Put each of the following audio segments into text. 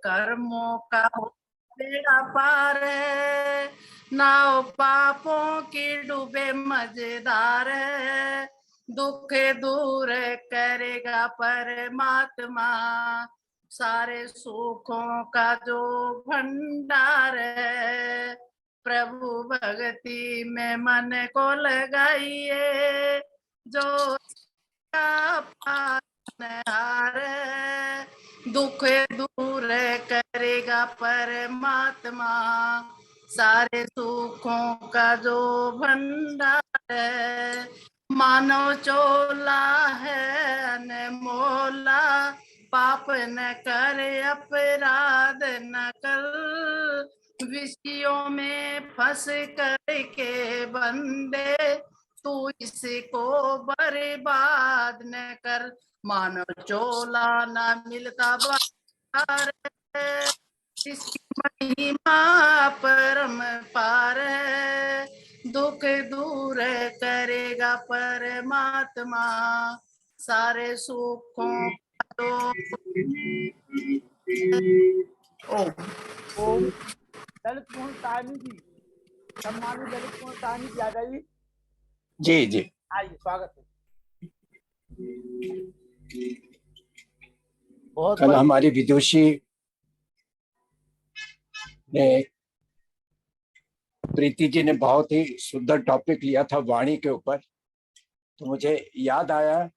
कर्मों का हो बेड़ा पार है, नाव पापों की डूबे मजेदार है, दुख दूर करेगा परमात्मा, सारे सुखों का जो भंडार है। प्रभु भक्ति में मन को लगाइए, जो पालनहार है, दुख दूर करेगा परमात्मा, सारे सुखों का जो भंडार है। मानव चोला है अनमोला, पाप न कर अपराध न कर, विषयों में फंस करके बंदे, तू इसको बर्बाद न कर। मानव चोला न मिलता बार है, इसकी महिमा परम पार है, दुख दूर करेगा परमात्मा, सारे सुखों ओम। ललित मोहन साहनी जी, सम्मानित ललित मोहन साहनी जी आ जाइए। जी जी आइए, स्वागत है। बहुत कल हमारी विदुषी ने, प्रीति जी ने बहुत ही सुंदर टॉपिक लिया था वाणी के ऊपर, तो मुझे याद आया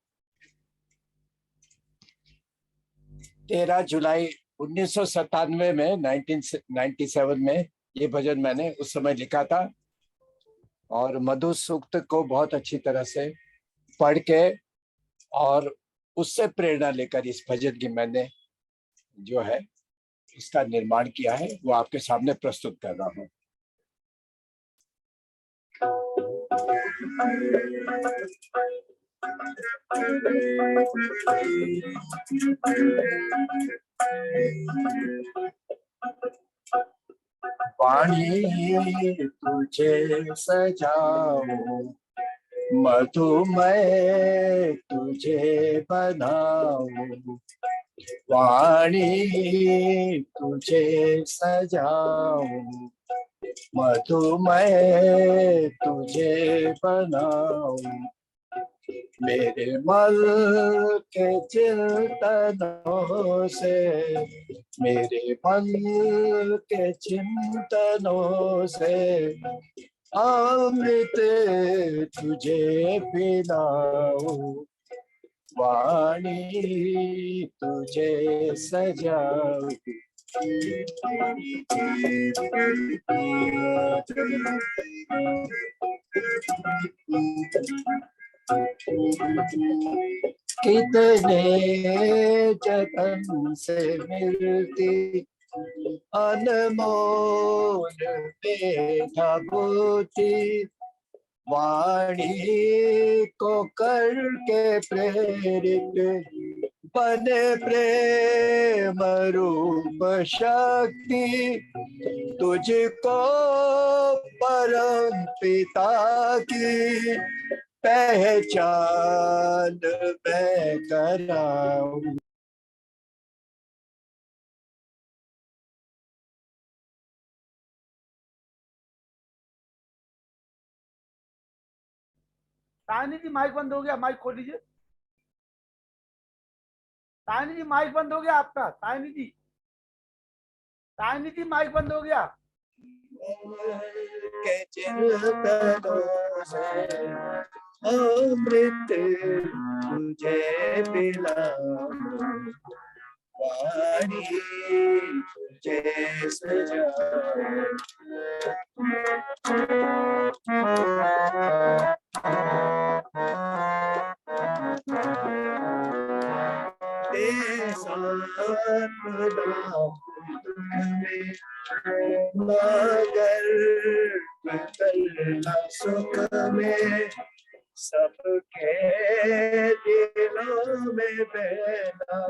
13 जुलाई 1997 में 1997 में ये भजन मैंने उस समय लिखा था, और मधु सूक्त को बहुत अच्छी तरह से पढ़ के और उससे प्रेरणा लेकर इस भजन की मैंने जो है इसका निर्माण किया है, वो आपके सामने प्रस्तुत कर रहा हूँ। वाणी तुझे सजाऊं, मधुमय तुझे बनाऊं, वाणी तुझे सजाऊं, मधुमय तुझे बनाऊं, मेरे मन के चिंतनों से, मेरे मन के चिंतनों से अमृत तुझे पिलाऊं, वाणी तुझे सजाऊं। कितने जतन से मिलती अनमोल बेखबूती, वाणी को करके प्रेरित बने प्रेम रूप शक्ति, तुझको परम पिता की पहचान मैं कराऊं। साहनी जी माइक बंद हो गया, माइक खोल लीजिए। साहनी जी माइक बंद हो गया आपका। साहनी जी, साहनी जी माइक बंद हो गया। के चिंतनों से अमृत तुझे पिलाऊं, वाणी तुझे सजाऊं। मगर सुख में सबके दिलों में बहना,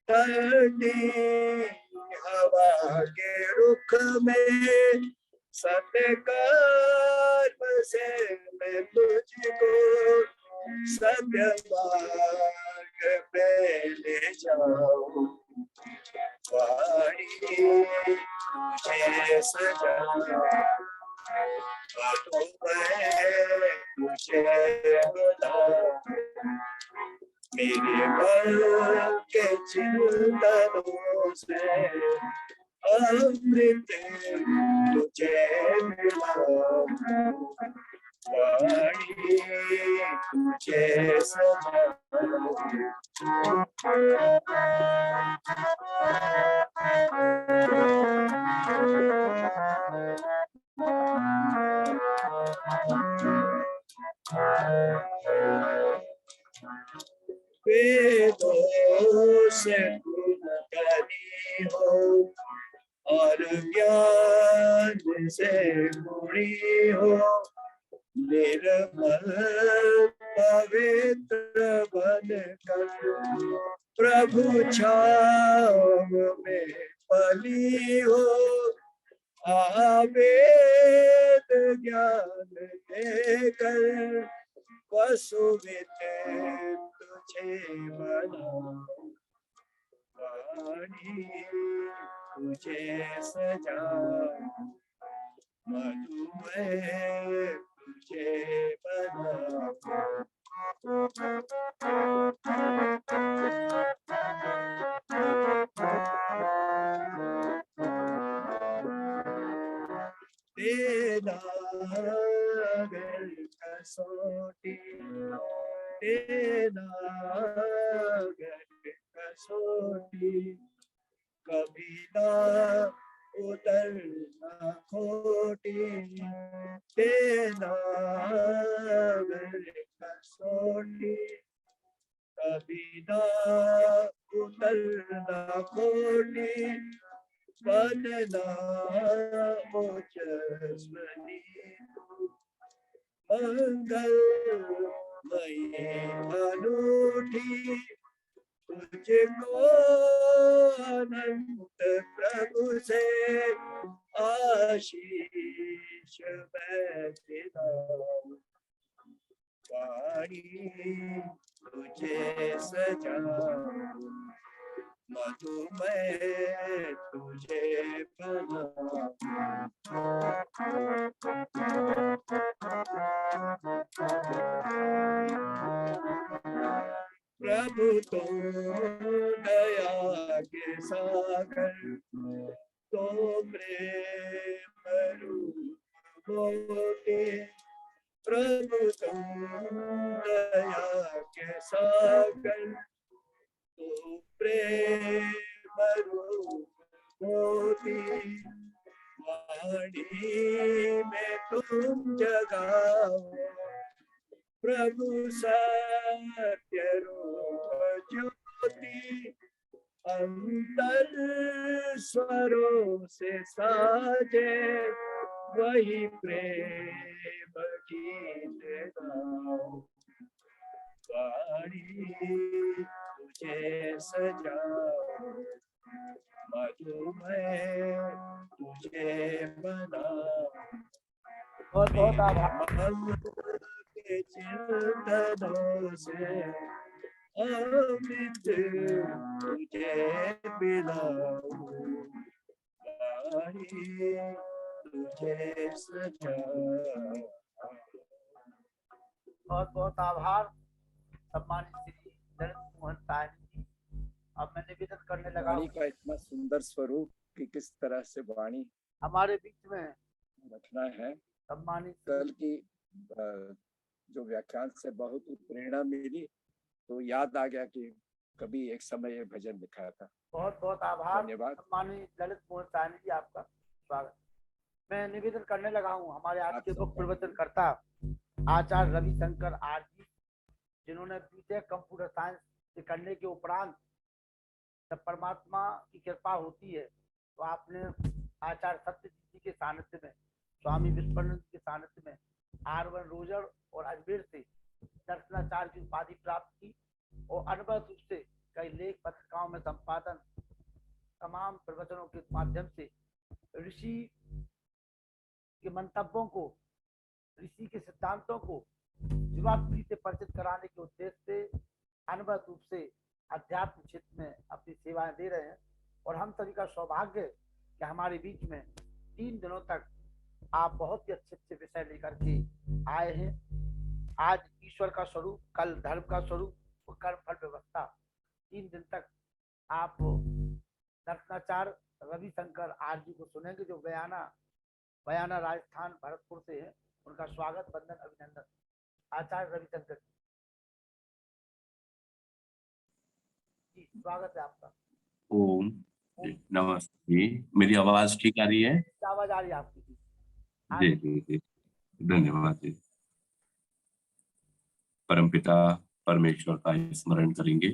ठंडी हवा के रुख में सत्कर्म से मैं तुझको सत्य मार्ग पे ले जाऊं, वाणी तुझे सजा तुझे बता मेरे मन के चिंतनों से अमृत तुझे मिला वाणी तुझे सजा वेदों से तुम करी हो और ज्ञान से गुणी हो निर्मल पवित्र बन कर प्रभु छाव में पली हो आवेद ज्ञान देकर वसुवित तुझे बना वाणी तुझे सजा मधुमय तुझे बना तेरा अगर कसौटी तेरा अगर कसौटी कभी ना उतरना खोटी तेरा अगर कसौटी कभी ना उतरना खोटी बनना ओजस्वी मंगल मई अनूठी तुझको अनंत प्रभु से आशीष मैं देता वाणी तुझे सजा मधुमय तुझे बना प्रभु तुम दया के सागर तो प्रेम रूप होते प्रभु तुम दया के सागर तो प्रेम रूप होती वाणी में तुम जगाओ प्रभु सत्य रूप ज्योति अंतर स्वरों से साजे वही प्रेम गीत गाओ वाणी तुझे सजाओ मधुमय तुझे बना बहुत बहुत आभार। के चिंतनों से अमृत तुझे मिलाऊं वाणी तुझे सजा बहुत बहुत आभार सम्मानित श्री ललित मोहन साहनी जी। अब मैं निवेदन करने लगा वाणी का इतना सुंदर स्वरूप कि किस तरह से वाणी हमारे बीच में रखना है। सम्मानित कल की जो व्याख्यान से बहुत प्रेरणा मिली तो याद आ गया कि कभी एक समय ये भजन लिखा था। बहुत बहुत आभार धन्यवाद। सम्मानित ललित मोहन साहनी जी, आपका स्वागत। मैं निवेदन करने लगा हूँ हमारे आज के मुख्य प्रवचनकर्ता आचार्य रविशंकर आर जी, जिन्होंने बीटेक कंप्यूटर साइंस से करने के उपरांत जब परमात्मा की कृपा होती है तो आपने आचार्य सत्यजीत जी के सानिध्य में, स्वामी विश्वनाथ के सानिध्य में R1 रोजर और अजमेर से दर्शनाचार्य की उपाधि प्राप्त की और अनुभव रूप से कई लेख पत्रिकाओं में संपादन, तमाम प्रवचनों के माध्यम से ऋषि के मंतव्यों को, ऋषि के सिद्धांतों को युवा पीढ़ी से परिचित कराने के उद्देश्य से अनुभव रूप से अध्यात्म क्षेत्र में अपनी सेवाएं दे रहे हैं। और हम सभी का सौभाग्य कि हमारे बीच में 3 दिनों तक आप बहुत ही अच्छे अच्छे विषय लेकर के आए हैं। आज ईश्वर का स्वरूप, कल धर्म का स्वरूप और कर्म फल व्यवस्था, 3 दिन तक आप दर्शनाचार्य रविशंकर आर जी को सुनेंगे, जो बयाना राजस्थान भरतपुर से है। उनका स्वागत, वंदन, अभिनंदन। आचार्य रविशंकर जी, स्वागत है आपका। ओम नमस्ते। मेरी आवाज ठीक आ रही है? आवाज आ रही है आपकी जी जी जी, धन्यवाद जी। परमपिता परमेश्वर का स्मरण करेंगे,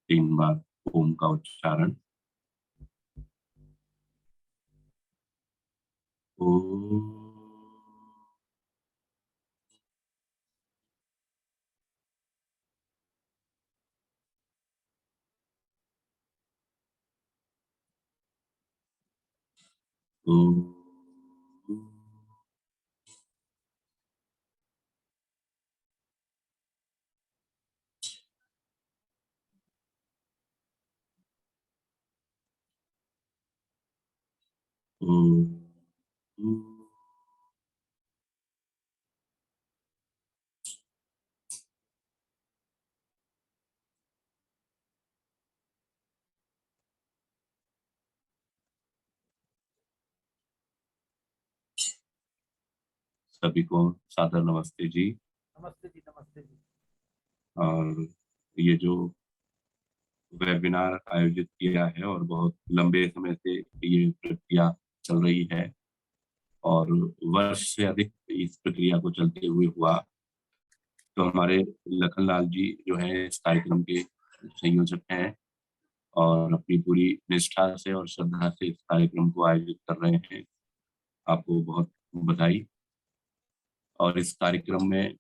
3 बार ओम का उच्चारण। ओम। ओम। सभी को सादर नमस्ते जी। नमस्ते जी, नमस्ते जी। और ये जो वेबिनार आयोजित किया है और बहुत लंबे समय से ये प्रक्रिया चल रही है और वर्ष से अधिक इस प्रक्रिया को चलते हुए हुआ, तो हमारे लखनलाल जी जो है इस कार्यक्रम के संयोजक हैं और अपनी पूरी निष्ठा से और श्रद्धा से इस कार्यक्रम को आयोजित कर रहे हैं। आपको बहुत बधाई। और इस कार्यक्रम में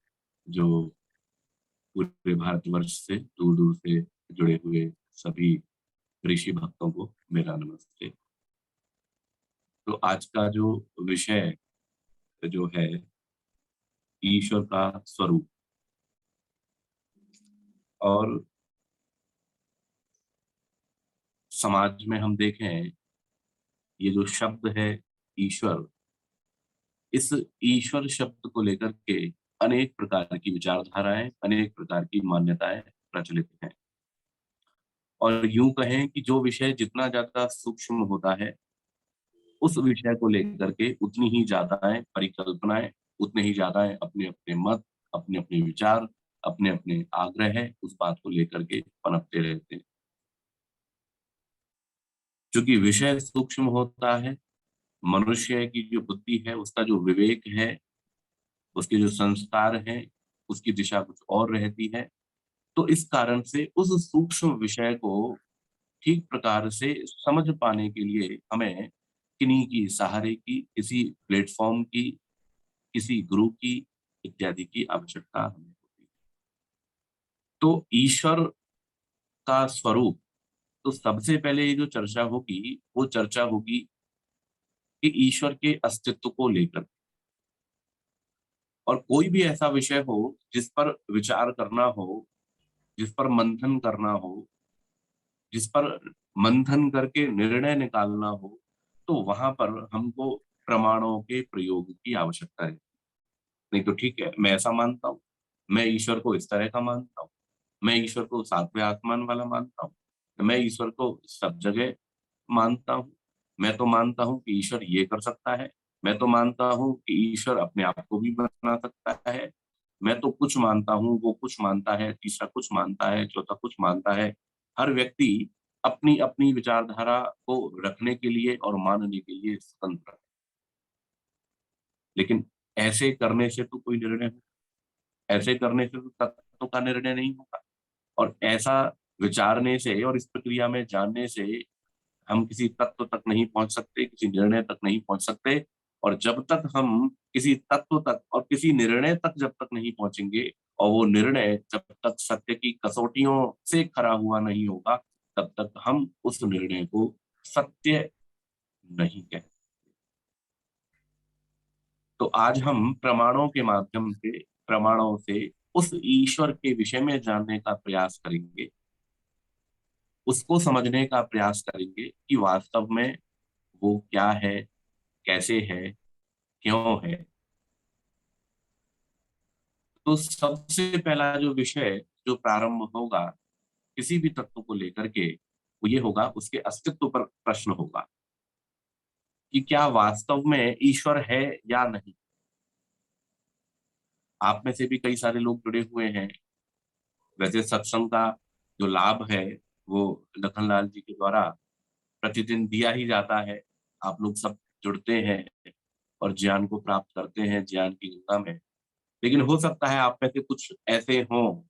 जो पूरे भारतवर्ष से दूर दूर से जुड़े हुए सभी ऋषि भक्तों को मेरा नमस्ते। तो आज का जो विषय जो है ईश्वर का स्वरूप, और समाज में हम देखें ये जो शब्द है ईश्वर, इस ईश्वर शब्द को लेकर के अनेक प्रकार की विचारधाराएं, अनेक प्रकार की मान्यताएं प्रचलित हैं। और यूं कहें कि जो विषय जितना ज्यादा सूक्ष्म होता है, उस विषय को लेकर के उतनी ही ज्यादा परिकल्पनाएं, उतने ही ज्यादा अपने अपने मत, अपने अपने विचार, अपने अपने आग्रह है उस बात को लेकर के पनपते रहते हैं। क्योंकि विषय सूक्ष्म होता है, मनुष्य की जो बुद्धि है, उसका जो विवेक है, उसके जो संस्कार हैं, उसकी दिशा कुछ और रहती है। तो इस कारण से उस सूक्ष्म विषय को ठीक प्रकार से समझ पाने के लिए हमें किन्हीं की सहारे की, किसी प्लेटफॉर्म की, किसी गुरु की इत्यादि की आवश्यकता हमें होती है। तो ईश्वर का स्वरूप, तो सबसे पहले ये जो चर्चा होगी वो चर्चा होगी कि ईश्वर के अस्तित्व को लेकर। और कोई भी ऐसा विषय हो जिस पर विचार करना हो, जिस पर मंथन करना हो, जिस पर मंथन करके निर्णय निकालना हो, तो वहां पर हमको प्रमाणों के प्रयोग की आवश्यकता है। नहीं तो ठीक है, मैं ऐसा मानता हूँ, मैं ईश्वर को इस तरह का मानता हूँ, मैं ईश्वर को सातवें आसमान वाला मानता हूँ, मैं ईश्वर को सब जगह मानता हूँ, मैं तो मानता हूँ कि ईश्वर ये कर सकता है, मैं तो मानता हूँ कि ईश्वर अपने आप को भी बना सकता है, मैं तो कुछ मानता हूँ, वो कुछ मानता है, तीसरा कुछ मानता है, चौथा कुछ मानता है। हर व्यक्ति अपनी अपनी विचारधारा को रखने के लिए और मानने के लिए स्वतंत्र है। लेकिन ऐसे करने से तो कोई निर्णय, ऐसे करने से तो तत्व का निर्णय नहीं होगा। और ऐसा विचारने से और इस प्रक्रिया में जानने से हम किसी तत्व तक नहीं पहुंच सकते, किसी निर्णय तक नहीं पहुंच सकते। और जब तक हम किसी तत्व तक और किसी निर्णय तक जब तक नहीं पहुंचेंगे, और वो निर्णय जब तक सत्य की कसौटियों से खरा हुआ नहीं होगा, तब तक हम उस निर्णय को सत्य नहीं कह। तो आज हम प्रमाणों के माध्यम से, प्रमाणों से उस ईश्वर के विषय में जानने का प्रयास करेंगे उसको समझने का प्रयास करेंगे कि वास्तव में वो क्या है, कैसे है, क्यों है। तो सबसे पहला जो विषय जो प्रारंभ होगा किसी भी तत्व को लेकर के, वो ये होगा, उसके अस्तित्व पर प्रश्न होगा कि क्या वास्तव में ईश्वर है या नहीं। आप में से भी कई सारे लोग जुड़े हुए हैं। वैसे सत्संग का जो लाभ है वो लखनलाल जी के द्वारा प्रतिदिन दिया ही जाता है। आप लोग सब जुड़ते हैं और ज्ञान को प्राप्त करते हैं ज्ञान की गंगा में। लेकिन हो सकता है आप में से कुछ ऐसे हों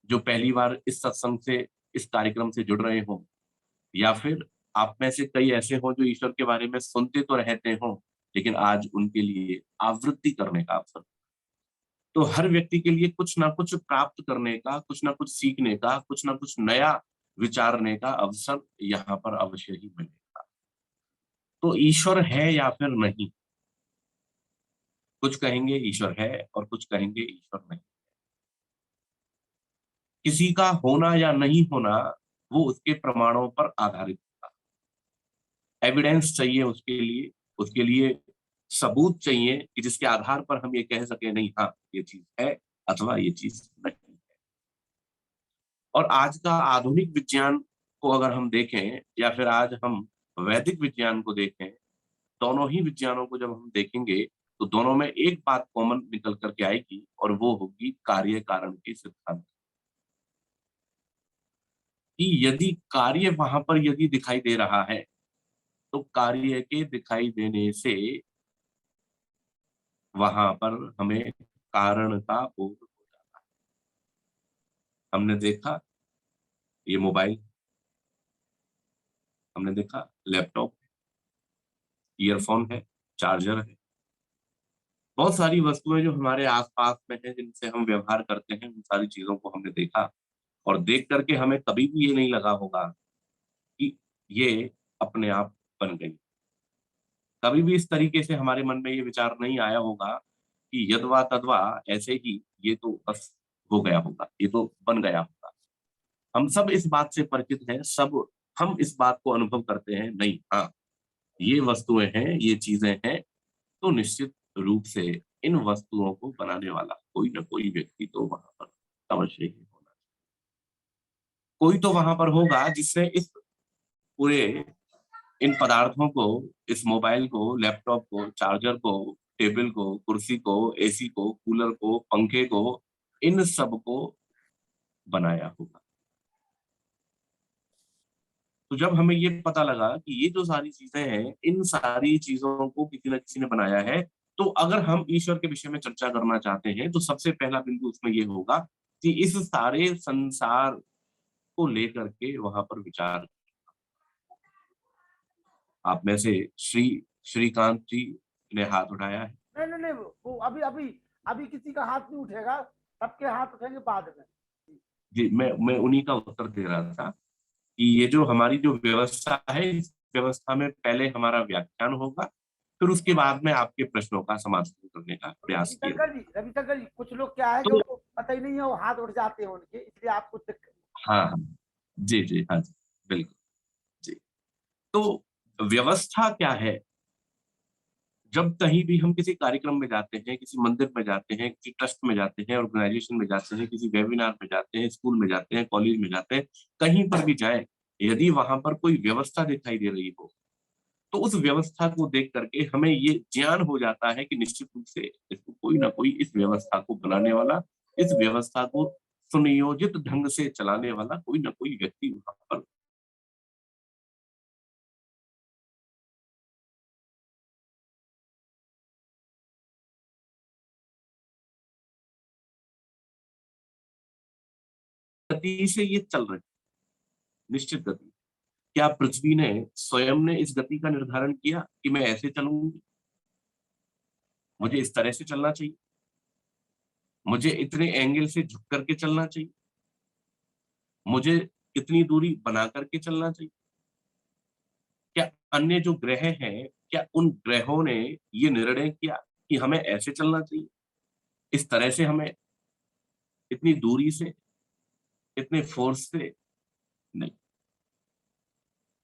जो पहली बार इस सत्संग से, इस कार्यक्रम से जुड़ रहे हों, या फिर आप में से कई ऐसे हों जो ईश्वर के बारे में सुनते तो रहते हों, लेकिन आज उनके लिए आवृत्ति करने का अवसर। तो हर व्यक्ति के लिए कुछ ना कुछ प्राप्त करने का, कुछ ना कुछ सीखने का, कुछ ना कुछ नया विचारने का अवसर यहाँ पर अवश्य ही मिलेगा। तो ईश्वर है या फिर नहीं, कुछ कहेंगे ईश्वर है और कुछ कहेंगे ईश्वर नहीं। किसी का होना या नहीं होना वो उसके प्रमाणों पर आधारित होगा। एविडेंस चाहिए उसके लिए सबूत चाहिए कि जिसके आधार पर हम ये कह सके नहीं, हाँ ये चीज है अथवा ये चीज नहीं है। और आज का आधुनिक विज्ञान को अगर हम देखें या फिर आज हम वैदिक विज्ञान को देखें, दोनों ही विज्ञानों को जब हम देखेंगे तो दोनों में एक बात कॉमन निकल करके आएगी और वो होगी कार्य कारण के सिद्धांत। कि यदि कार्य वहां पर यदि दिखाई दे रहा है तो कार्य के दिखाई देने से वहां पर हमें कारण का बोध हो जाता है। हमने देखा ये मोबाइल, हमने देखा लैपटॉप, ईयरफोन है, चार्जर है, बहुत सारी वस्तुएं जो हमारे आसपास में है जिनसे हम व्यवहार करते हैं, उन सारी चीजों को हमने देखा। और देख करके हमें कभी भी ये नहीं लगा होगा कि ये अपने आप बन गई। कभी भी इस तरीके से हमारे मन में ये विचार नहीं आया होगा कि यदवा तदवा ऐसे ही ये तो बस हो गया होगा, ये तो बन गया होगा। हम सब इस बात से परिचित हैं, सब हम इस बात को अनुभव करते हैं, नहीं हाँ ये वस्तुएं हैं, ये चीजें हैं। तो निश्चित रूप से इन वस्तुओं को बनाने वाला कोई ना कोई व्यक्ति तो वहां पर अवश्य ही होना। कोई तो वहां पर होगा जिसने इस पूरे इन पदार्थों को, इस मोबाइल को, लैपटॉप को, चार्जर को, टेबल को, कुर्सी को, एसी को, कूलर को, पंखे को, इन सब को बनाया होगा। तो जब हमें ये पता लगा कि ये जो सारी चीजें हैं, इन सारी चीजों को किसी न किसी ने बनाया है, तो अगर हम ईश्वर के विषय में चर्चा करना चाहते हैं तो सबसे पहला बिंदु उसमें ये होगा कि इस सारे संसार को लेकर के वहां पर विचार। आप में से श्रीकांत जी ने हाथ उठाया है। नहीं नहीं नहीं, वो अभी अभी अभी किसी का हाथ नहीं उठेगा, सबके हाथ उठेंगे बाद में। जी, मैं उन्हीं का उत्तर दे रहा था कि ये जो हमारी जो व्यवस्था है, इस व्यवस्था में पहले हमारा व्याख्यान होगा, फिर उसके बाद में आपके प्रश्नों का समाधान करने का प्रयास किया। रविशंकर जी, कुछ लोग क्या है कि तो उनको पता ही नहीं है, वो हाथ उठ जाते हैं उनके, इसलिए आप कुछ। हाँ हाँ, जी जी, हाँ जी, बिल्कुल जी। तो व्यवस्था क्या है? जब कहीं भी हम किसी कार्यक्रम में जाते हैं, किसी मंदिर में जाते हैं, किसी ट्रस्ट में जाते हैं, ऑर्गेनाइजेशन में जाते हैं, किसी वेबिनार में जाते हैं, स्कूल में जाते हैं, कॉलेज में जाते हैं, कहीं पर भी जाए, यदि वहां पर कोई व्यवस्था दिखाई दे रही हो तो उस व्यवस्था को देख करके हमें ये ज्ञान हो जाता है कि निश्चित रूप से इसको कोई ना कोई, इस व्यवस्था को बनाने वाला, इस व्यवस्था को सुनियोजित ढंग से चलाने वाला कोई ना कोई व्यक्ति वहां पर। गति से ये चल रही, निश्चित गति। क्या पृथ्वी ने स्वयं ने इस गति का निर्धारण किया कि मैं ऐसे चलूंगी, मुझे इस तरह से चलना चाहिए, मुझे इतने एंगल से झुक करके चलना चाहिए, मुझे इतनी दूरी बना करके चलना चाहिए? क्या अन्य जो ग्रह हैं, क्या उन ग्रहों ने ये निर्णय किया कि हमें ऐसे चलना चाहिए, इस तरह से हमें इतनी दूरी से, इतने फोर्स से,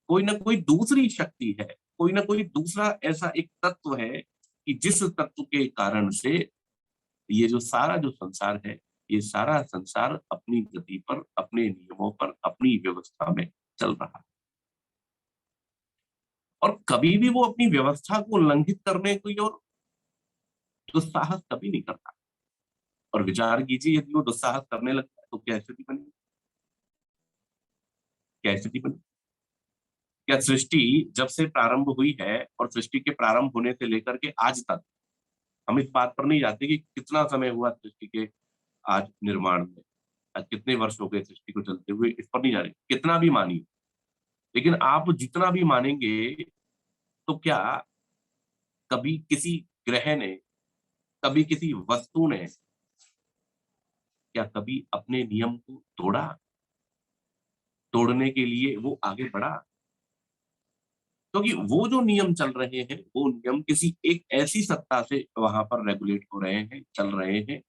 कोई ना कोई दूसरी शक्ति है, कोई ना कोई दूसरा ऐसा एक तत्व है कि जिस तत्व के कारण से ये जो सारा जो संसार है, ये सारा संसार अपनी गति पर, अपने नियमों पर, अपनी व्यवस्था में चल रहा है। और कभी भी वो अपनी व्यवस्था को उल्लंघित करने की और दुस्साहस कभी नहीं करता। और विचार कीजिए, यदि वो दुस्साहस करने लगता है तो क्या स्थिति बनेगी? क्या स्थिति बनेगी? क्या सृष्टि जब से प्रारंभ हुई है और सृष्टि के प्रारंभ होने से लेकर के आज तक, हम इस बात पर नहीं जाते कि कितना समय हुआ सृष्टि के आज निर्माण में, आज कितने वर्ष हो गए सृष्टि को चलते हुए, इस पर नहीं जा रहे, कितना भी मानिए। लेकिन आप जितना भी मानेंगे, तो क्या कभी किसी ग्रह ने, कभी किसी वस्तु ने, क्या कभी अपने नियम को तोड़ा? तोड़ने के लिए वो आगे बढ़ा? क्योंकि वो जो नियम चल रहे हैं, वो नियम किसी एक ऐसी सत्ता से वहां पर रेगुलेट हो रहे हैं, चल रहे हैं,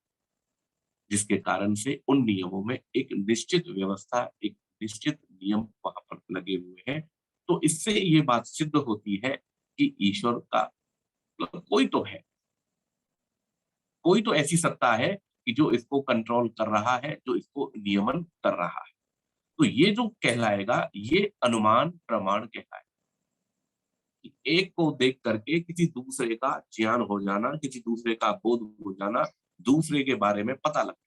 जिसके कारण से उन नियमों में एक निश्चित व्यवस्था, एक निश्चित नियम वहां पर लगे हुए हैं। तो इससे ये बात सिद्ध होती है कि ईश्वर का कोई तो है, कोई तो ऐसी सत्ता है कि जो इसको कंट्रोल कर रहा है, जो इसको नियमन कर रहा है। तो ये जो कहलाएगा, ये अनुमान प्रमाण कहलाएगा। कि एक को देख करके किसी दूसरे का ज्ञान हो जाना, किसी दूसरे का बोध हो जाना, दूसरे के बारे में पता लगना।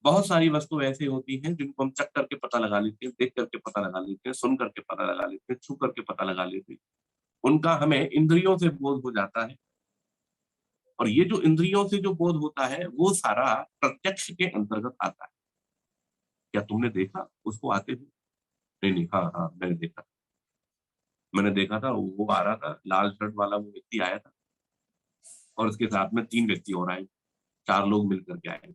बहुत सारी वस्तु ऐसी होती हैं जिनको हम चख करके पता लगा लेते हैं, देख करके पता लगा लेते हैं, सुन करके पता लगा लेते हैं, छू करके पता लगा लेते हैं। उनका हमें इंद्रियों से बोध हो जाता है। और ये जो इंद्रियों से जो बोध होता है, वो सारा प्रत्यक्ष के अंतर्गत आता है। क्या तुमने देखा उसको आते हुए? नहीं नहीं, हाँ हाँ, मैंने देखा था, वो आ रहा था, लाल शर्ट वाला वो व्यक्ति आया था और उसके साथ में 3 व्यक्ति और आए, 4 लोग मिलकर के आए।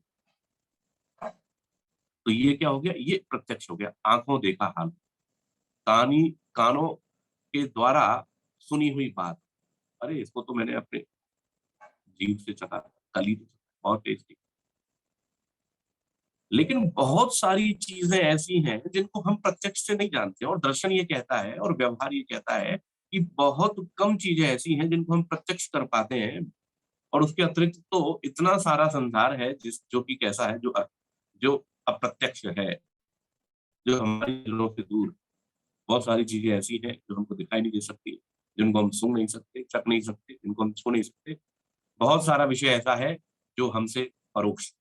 तो ये क्या हो गया? ये प्रत्यक्ष हो गया, आंखों देखा हाल, कानों के द्वारा सुनी हुई बात। अरे इसको तो मैंने अपने जीभ से चखा, कली तो बहुत टेस्टी। लेकिन बहुत सारी चीजें ऐसी हैं जिनको हम प्रत्यक्ष से नहीं जानते, और दर्शन ये कहता है और व्यवहार ये कहता है कि बहुत कम चीजें ऐसी हैं जिनको हम प्रत्यक्ष कर पाते हैं। और उसके अतिरिक्त तो इतना सारा संसार है जो कि कैसा है, जो अप्रत्यक्ष है, जो हमारी नजरों से दूर। बहुत सारी चीजें ऐसी हैं जो हमको दिखाई नहीं दे सकती, जिनको हम सुन नहीं सकते, चख नहीं सकते, जिनको हम छू नहीं सकते। बहुत सारा विषय ऐसा है जो हमसे परोक्ष।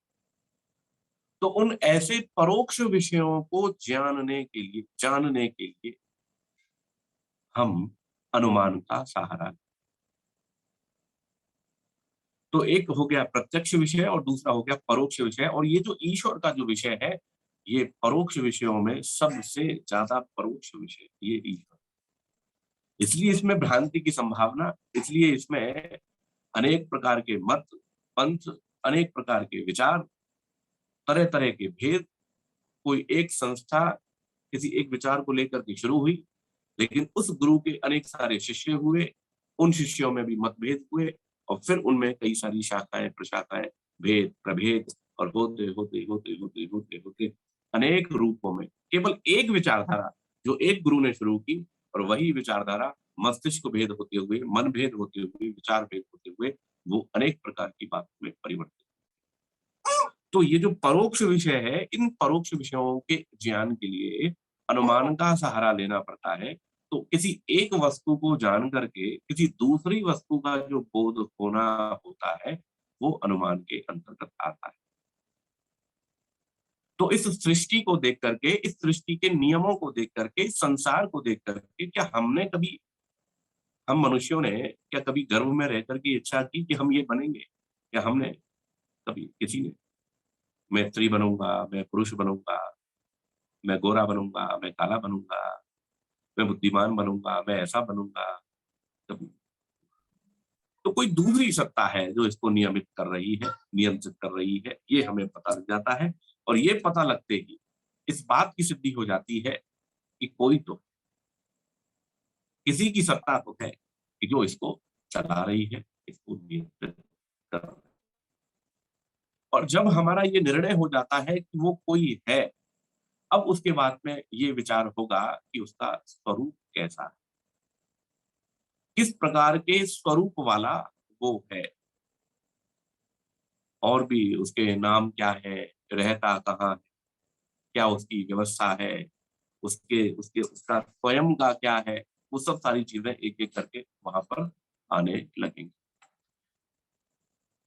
तो उन ऐसे परोक्ष विषयों को जानने के लिए हम अनुमान का सहारा। तो एक हो गया प्रत्यक्ष विषय और दूसरा हो गया परोक्ष विषय। और ये जो ईश्वर का जो विषय है, ये परोक्ष विषयों में सबसे ज्यादा परोक्ष विषय ये ईश्वर। इसलिए इसमें भ्रांति की संभावना, इसलिए इसमें अनेक प्रकार के मत, पंथ, अनेक प्रकार के विचार, तरह तरह के भेद। कोई एक संस्था किसी एक विचार को लेकर के शुरू हुई, लेकिन उस गुरु के अनेक सारे शिष्य हुए, उन शिष्यों में भी मतभेद हुए, और फिर उनमें कई सारी शाखाएं, प्रशाखाएं, भेद, प्रभेद, और होते होते होते होते होते होते अनेक रूपों में केवल एक विचारधारा जो एक गुरु ने शुरू की, और वही विचारधारा मस्तिष्क भेद होते हुए, मन भेद होते हुए, विचार भेद होते हुए वो अनेक प्रकार की बातों में परिवर्तित। तो ये जो परोक्ष विषय है, इन परोक्ष विषयों के ज्ञान के लिए अनुमान का सहारा लेना पड़ता है। तो किसी एक वस्तु को जान करके किसी दूसरी वस्तु का जो बोध होना होता है, वो अनुमान के अंतर्गत आता है। तो इस सृष्टि को देख करके, इस सृष्टि के नियमों को देख करके, इस संसार को देख करके, क्या हम मनुष्यों ने क्या कभी गर्भ में रह करके इच्छा की कि हम ये बनेंगे? क्या हमने कभी, किसी ने, मैं स्त्री बनूंगा, मैं पुरुष बनूंगा, मैं गोरा बनूंगा, मैं काला बनूंगा, मैं बुद्धिमान बनूंगा, मैं ऐसा बनूंगा? कभी। तो कोई दूसरी सत्ता है जो इसको नियमित कर रही है, नियंत्रित कर रही है, ये हमें पता लग जाता है। और ये पता लगते ही इस बात की सिद्धि हो जाती है कि कोई तो, किसी की सत्ता तो है कि जो इसको चला रही है, इसको नियंत्रित कर रही है। और जब हमारा ये निर्णय हो जाता है कि वो कोई है, अब उसके बाद में ये विचार होगा कि उसका स्वरूप कैसा है, किस प्रकार के स्वरूप वाला वो है, और भी उसके नाम क्या है, रहता कहाँ है, क्या उसकी व्यवस्था है, उसके उसके उसका स्वयं का क्या है, वो सब सारी चीजें एक एक करके वहां पर आने लगेंगी।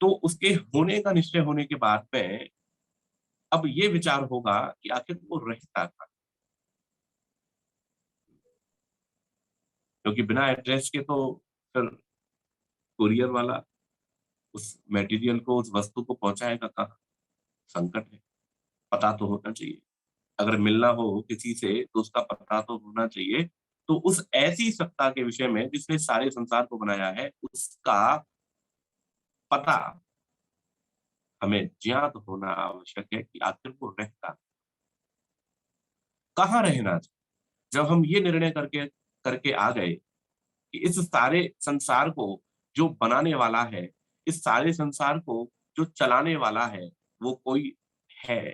तो उसके होने का निश्चय होने के बाद में अब ये विचार होगा कि आखिर वो रहता था, क्योंकि बिना एड्रेस के तो फिर कुरियर वाला उस मटेरियल को, उस वस्तु को पहुंचाएगा कहाँ, संकट है। पता तो होना चाहिए, अगर मिलना हो किसी से तो उसका पता तो होना चाहिए। तो उस ऐसी सत्ता के विषय में जिसने सारे संसार को बनाया है, उसका पता हमें ज्ञात होना आवश्यक है कि आखिर वो रहता कहाँ, रहना चाहिए। जब हम ये निर्णय करके करके आ गए कि इस सारे संसार को जो बनाने वाला है, इस सारे संसार को जो चलाने वाला है, वो कोई है,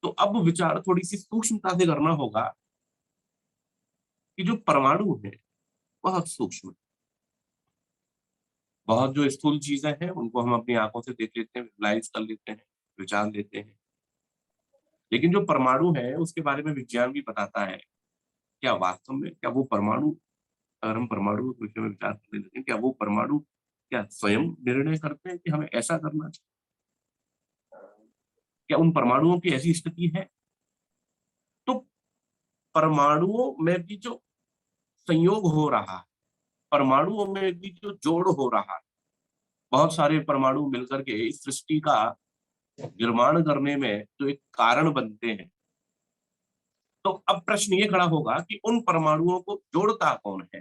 तो अब विचार थोड़ी सी सूक्ष्मता से करना होगा कि जो परमाणु है बहुत सूक्ष्म है। बहुत जो स्थूल चीजें हैं उनको हम अपनी आंखों से देख लेते हैं, विजुलाइज कर लेते हैं, विचार लेते हैं, लेकिन जो परमाणु है उसके बारे में विज्ञान भी बताता है। क्या वास्तव में, क्या वो परमाणु, अगर हम परमाणु के विषय में विचार करने लगे, क्या वो परमाणु क्या स्वयं निर्णय करते हैं कि हमें ऐसा करना चाहिए? क्या उन परमाणुओं की ऐसी स्थिति है? तो परमाणुओं में भी जो संयोग हो रहा है, परमाणुओं में भी जो जोड़ हो रहा है, बहुत सारे परमाणु मिलकर के इस सृष्टि का निर्माण करने में जो एक कारण बनते हैं, तो अब प्रश्न ये खड़ा होगा कि उन परमाणुओं को जोड़ता कौन है?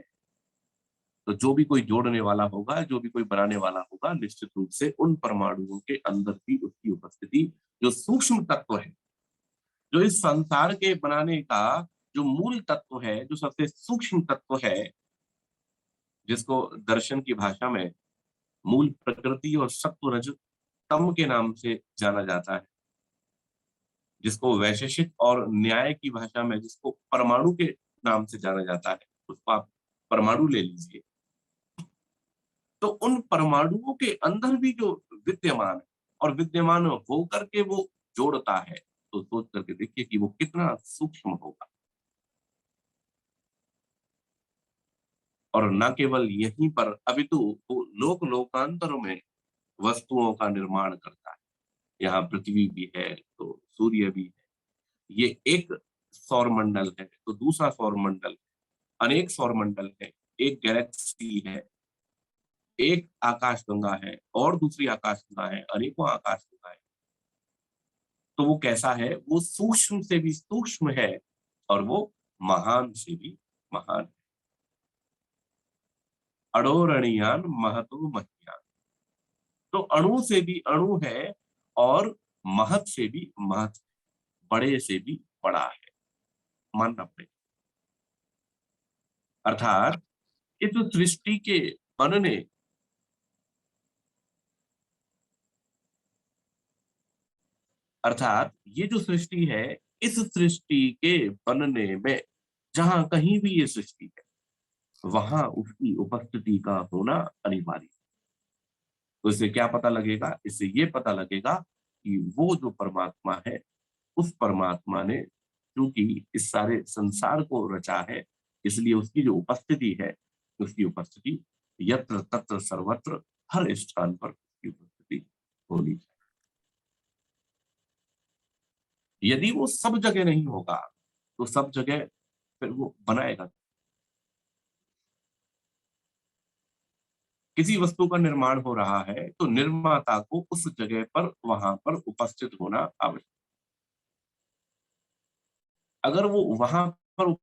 तो जो भी कोई जोड़ने वाला होगा, जो भी कोई बनाने वाला होगा, निश्चित रूप से उन परमाणुओं के अंदर भी उसकी उपस्थिति, जो सूक्ष्म तत्व है, जो इस संसार के बनाने का जो मूल तत्व है, जो सबसे सूक्ष्म तत्व है, जिसको दर्शन की भाषा में मूल प्रकृति और सत्व रज तम के नाम से जाना जाता है, जिसको वैशेषिक और न्याय की भाषा में जिसको परमाणु के नाम से जाना जाता है, उसको आप परमाणु ले लीजिए। तो उन परमाणुओं के अंदर भी जो विद्यमान है और विद्यमान होकर के वो जोड़ता है, तो सोच करके देखिए कि वो कितना सूक्ष्म होगा। और न केवल यहीं पर, अभी तो वो लोक लोकांतर में वस्तुओं का निर्माण करता है। यहाँ पृथ्वी भी है तो सूर्य भी है, ये एक सौर मंडल है तो दूसरा सौर मंडल, अनेक सौर मंडल है, एक गैलेक्सी है, एक आकाश गंगा है और दूसरी आकाश गंगा है, अनेकों आकाश गंगा है। तो वो कैसा है? वो सूक्ष्म से भी सूक्ष्म है और वो महान से भी महान है। अड़ोरणीयान महतो महियान, तो अणु से भी अणु है और महत से भी महत, बड़े से भी बड़ा है, मानना पड़ेगा। अर्थात इस सृष्टि के बनने, अर्थात ये जो सृष्टि है, इस सृष्टि के बनने में जहां कहीं भी ये सृष्टि है, वहां उसकी उपस्थिति का होना अनिवार्य है। तो इससे क्या पता लगेगा? इससे ये पता लगेगा कि वो जो परमात्मा है, उस परमात्मा ने क्योंकि इस सारे संसार को रचा है, इसलिए उसकी जो उपस्थिति है, उसकी उपस्थिति यत्र तत्र सर्वत्र, हर स्थान पर उसकी उपस्थिति होनी चाहिए। यदि वो सब जगह नहीं होगा तो सब जगह फिर वो बनाएगा। किसी वस्तु का निर्माण हो रहा है तो निर्माता को उस जगह पर, वहां पर उपस्थित होना आवश्यक। अगर वो वहां पर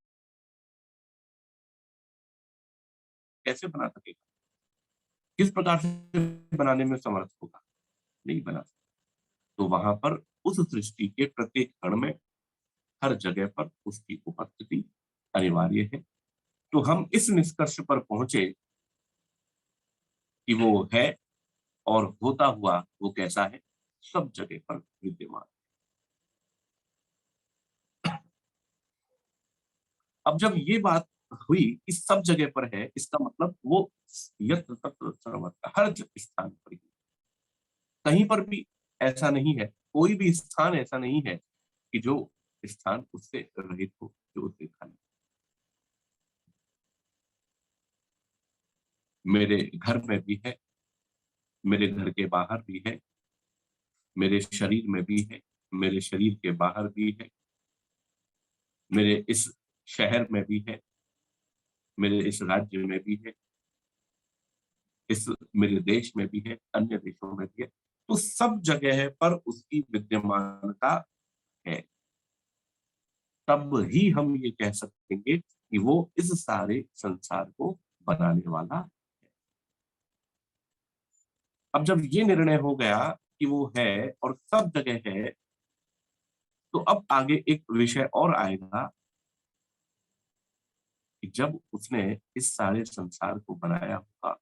कैसे बना सकेगा? किस प्रकार से बनाने में समर्थ होगा? नहीं बना सकता। तो वहां पर उस सृष्टि के प्रत्येक कण में, हर जगह पर उसकी उपस्थिति अनिवार्य है। तो हम इस निष्कर्ष पर पहुंचे कि वो है और होता हुआ वो कैसा है, सब जगह पर विद्यमान। अब जब ये बात हुई कि सब जगह पर है, इसका मतलब वो यत्र तत्र सर्वत्र, हर स्थान पर ही, कहीं पर भी ऐसा नहीं है, कोई भी स्थान ऐसा नहीं है कि जो स्थान उससे रहित हो, जो उससे खाली। मेरे घर में भी है, मेरे घर के बाहर भी है, मेरे शरीर में भी है, मेरे शरीर के बाहर भी है, मेरे इस शहर में भी है, मेरे इस राज्य में भी है, इस मेरे देश में भी है, अन्य देशों में भी है। तो सब जगह पर उसकी विद्यमानता है। तब ही हम ये कह सकेंगे कि वो इस सारे संसार को बनाने वाला है। अब जब ये निर्णय हो गया कि वो है और सब जगह है, तो अब आगे एक विषय और आएगा कि जब उसने इस सारे संसार को बनाया होगा,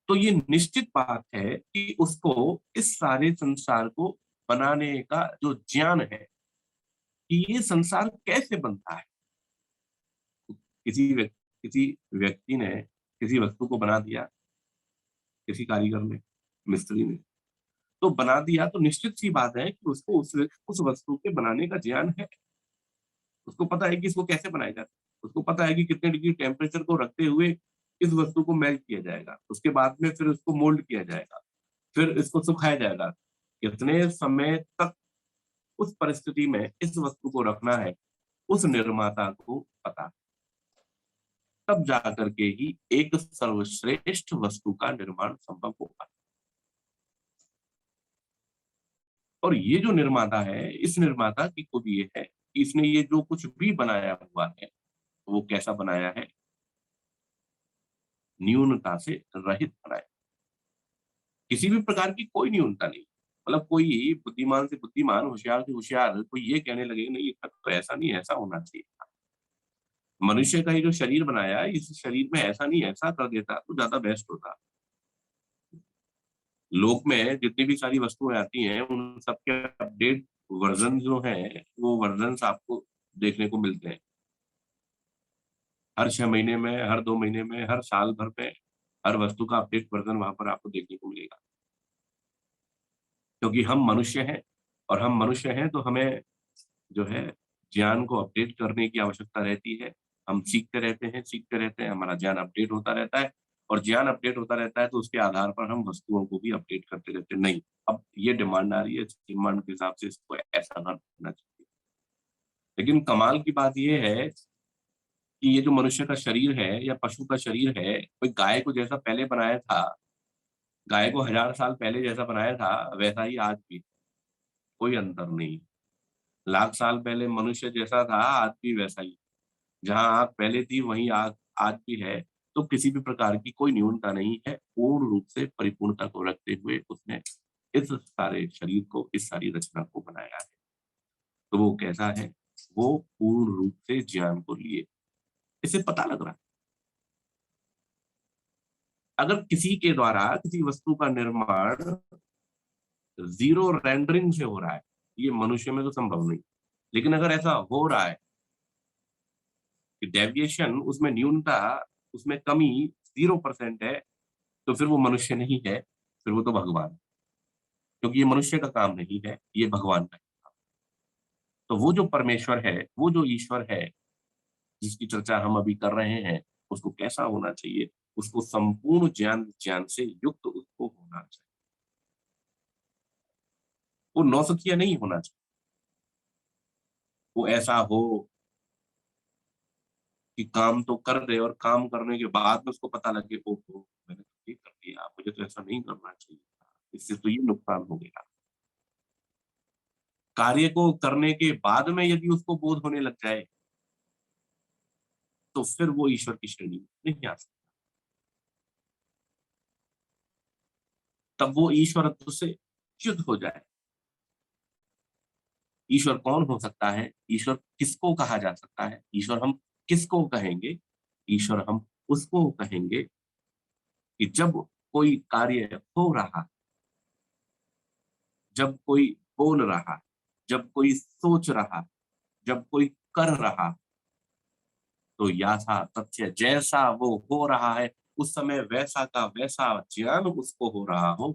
तो ये निश्चित बात है कि उसको इस सारे संसार को बनाने का जो ज्ञान है कि ये संसार कैसे बनता है। किसी व्यक्ति ने किसी वस्तु को बना दिया, किसी कारीगर ने, मिस्त्री ने तो बना दिया, तो निश्चित सी बात है कि उसको उस वस्तु के बनाने का ज्ञान है। उसको पता है कि इसको कैसे बनाया जाता है, उसको पता है कि कितने डिग्री टेम्परेचर को रखते हुए इस वस्तु को मेल्ट किया जाएगा, उसके बाद में फिर उसको मोल्ड किया जाएगा, फिर इसको सुखाया जाएगा, कितने समय तक उस परिस्थिति में इस वस्तु को रखना है, उस निर्माता को पता है। तब जाकर के ही एक सर्वश्रेष्ठ वस्तु का निर्माण संभव होगा। और ये जो निर्माता है, इस निर्माता की खुद ये है कि इसने ये जो कुछ भी बनाया हुआ है, वो कैसा बनाया है? न्यूनता से रहित बनाया। किसी भी प्रकार की कोई न्यूनता नहीं। मतलब कोई बुद्धिमान से बुद्धिमान, होशियार से होशियार कोई ये कहने लगे नहीं तो ऐसा नहीं, ऐसा होना चाहिए था। मनुष्य का ये जो शरीर बनाया है, इस शरीर में ऐसा नहीं, ऐसा कर देता तो ज्यादा बेस्ट होता। लोक में जितनी भी सारी वस्तुएं आती हैं, उन सबके अपडेट वर्जन जो हैं, वो वर्जन आपको देखने को मिलते हैं। हर 6 महीने में, हर 2 महीने में, हर साल भर में हर वस्तु का अपडेट वर्जन वहां पर आपको देखने को मिलेगा। क्योंकि हम मनुष्य हैं, और हम मनुष्य हैं तो हमें जो है ज्ञान को अपडेट करने की आवश्यकता रहती है। हम सीखते रहते हैं, हमारा ज्ञान अपडेट होता रहता है, और ज्ञान अपडेट होता रहता है तो उसके आधार पर हम वस्तुओं को भी अपडेट करते रहते हैं। नहीं, अब ये डिमांड आ रही है, डिमांड के हिसाब से इसको ऐसा ना करना चाहिए। लेकिन कमाल की बात यह है कि ये जो मनुष्य का शरीर है या पशु का शरीर है, कोई गाय को जैसा पहले बनाया था, गाय को 1000 साल पहले जैसा बनाया था, वैसा ही आज भी, कोई अंतर नहीं। लाख साल पहले मनुष्य जैसा था, आज भी वैसा ही। जहां आग पहले थी वहीं आग आज भी है। तो किसी भी प्रकार की कोई न्यूनता नहीं है। पूर्ण रूप से परिपूर्णता को रखते हुए उसने इस सारे शरीर को, इस सारी रचना को बनाया है। तो वो कैसा है? वो पूर्ण रूप से ज्ञान को लिए, इसे पता लग रहा है। अगर किसी के द्वारा किसी वस्तु का निर्माण जीरो रेंडरिंग से हो रहा है, ये मनुष्य में तो संभव नहीं। लेकिन अगर ऐसा हो रहा है कि डेविएशन, उसमें न्यूनता, उसमें कमी 0% है, तो फिर वो मनुष्य नहीं है, फिर वो तो भगवान है। क्योंकि ये मनुष्य का काम नहीं है, ये भगवान का काम। तो वो जो परमेश्वर है, वो जो ईश्वर है जिसकी चर्चा हम अभी कर रहे हैं, उसको कैसा होना चाहिए? उसको संपूर्ण ज्ञान से युक्त उसको होना चाहिए। वो नौसखिया नहीं होना चाहिए। वो ऐसा हो कि काम तो कर दे और काम करने के बाद में उसको पता लगे, ओहो मैंने तो ये कर दिया, मुझे तो ऐसा नहीं करना चाहिए था, इससे तो ये नुकसान हो गया। कार्य को करने के बाद में यदि उसको बोध होने लग जाए, तो फिर वो ईश्वर की श्रेणी में नहीं आ सकता। तब वो ईश्वरत्व से च्युत हो जाए। ईश्वर कौन हो सकता है? ईश्वर किसको कहा जा सकता है? ईश्वर हम किसको कहेंगे? ईश्वर हम उसको कहेंगे कि जब कोई कार्य हो रहा, जब कोई बोल रहा, जब कोई सोच रहा, जब कोई कर रहा, तो याथा तथ्य, जैसा वो हो रहा है उस समय वैसा का वैसा ज्ञान उसको हो रहा हो,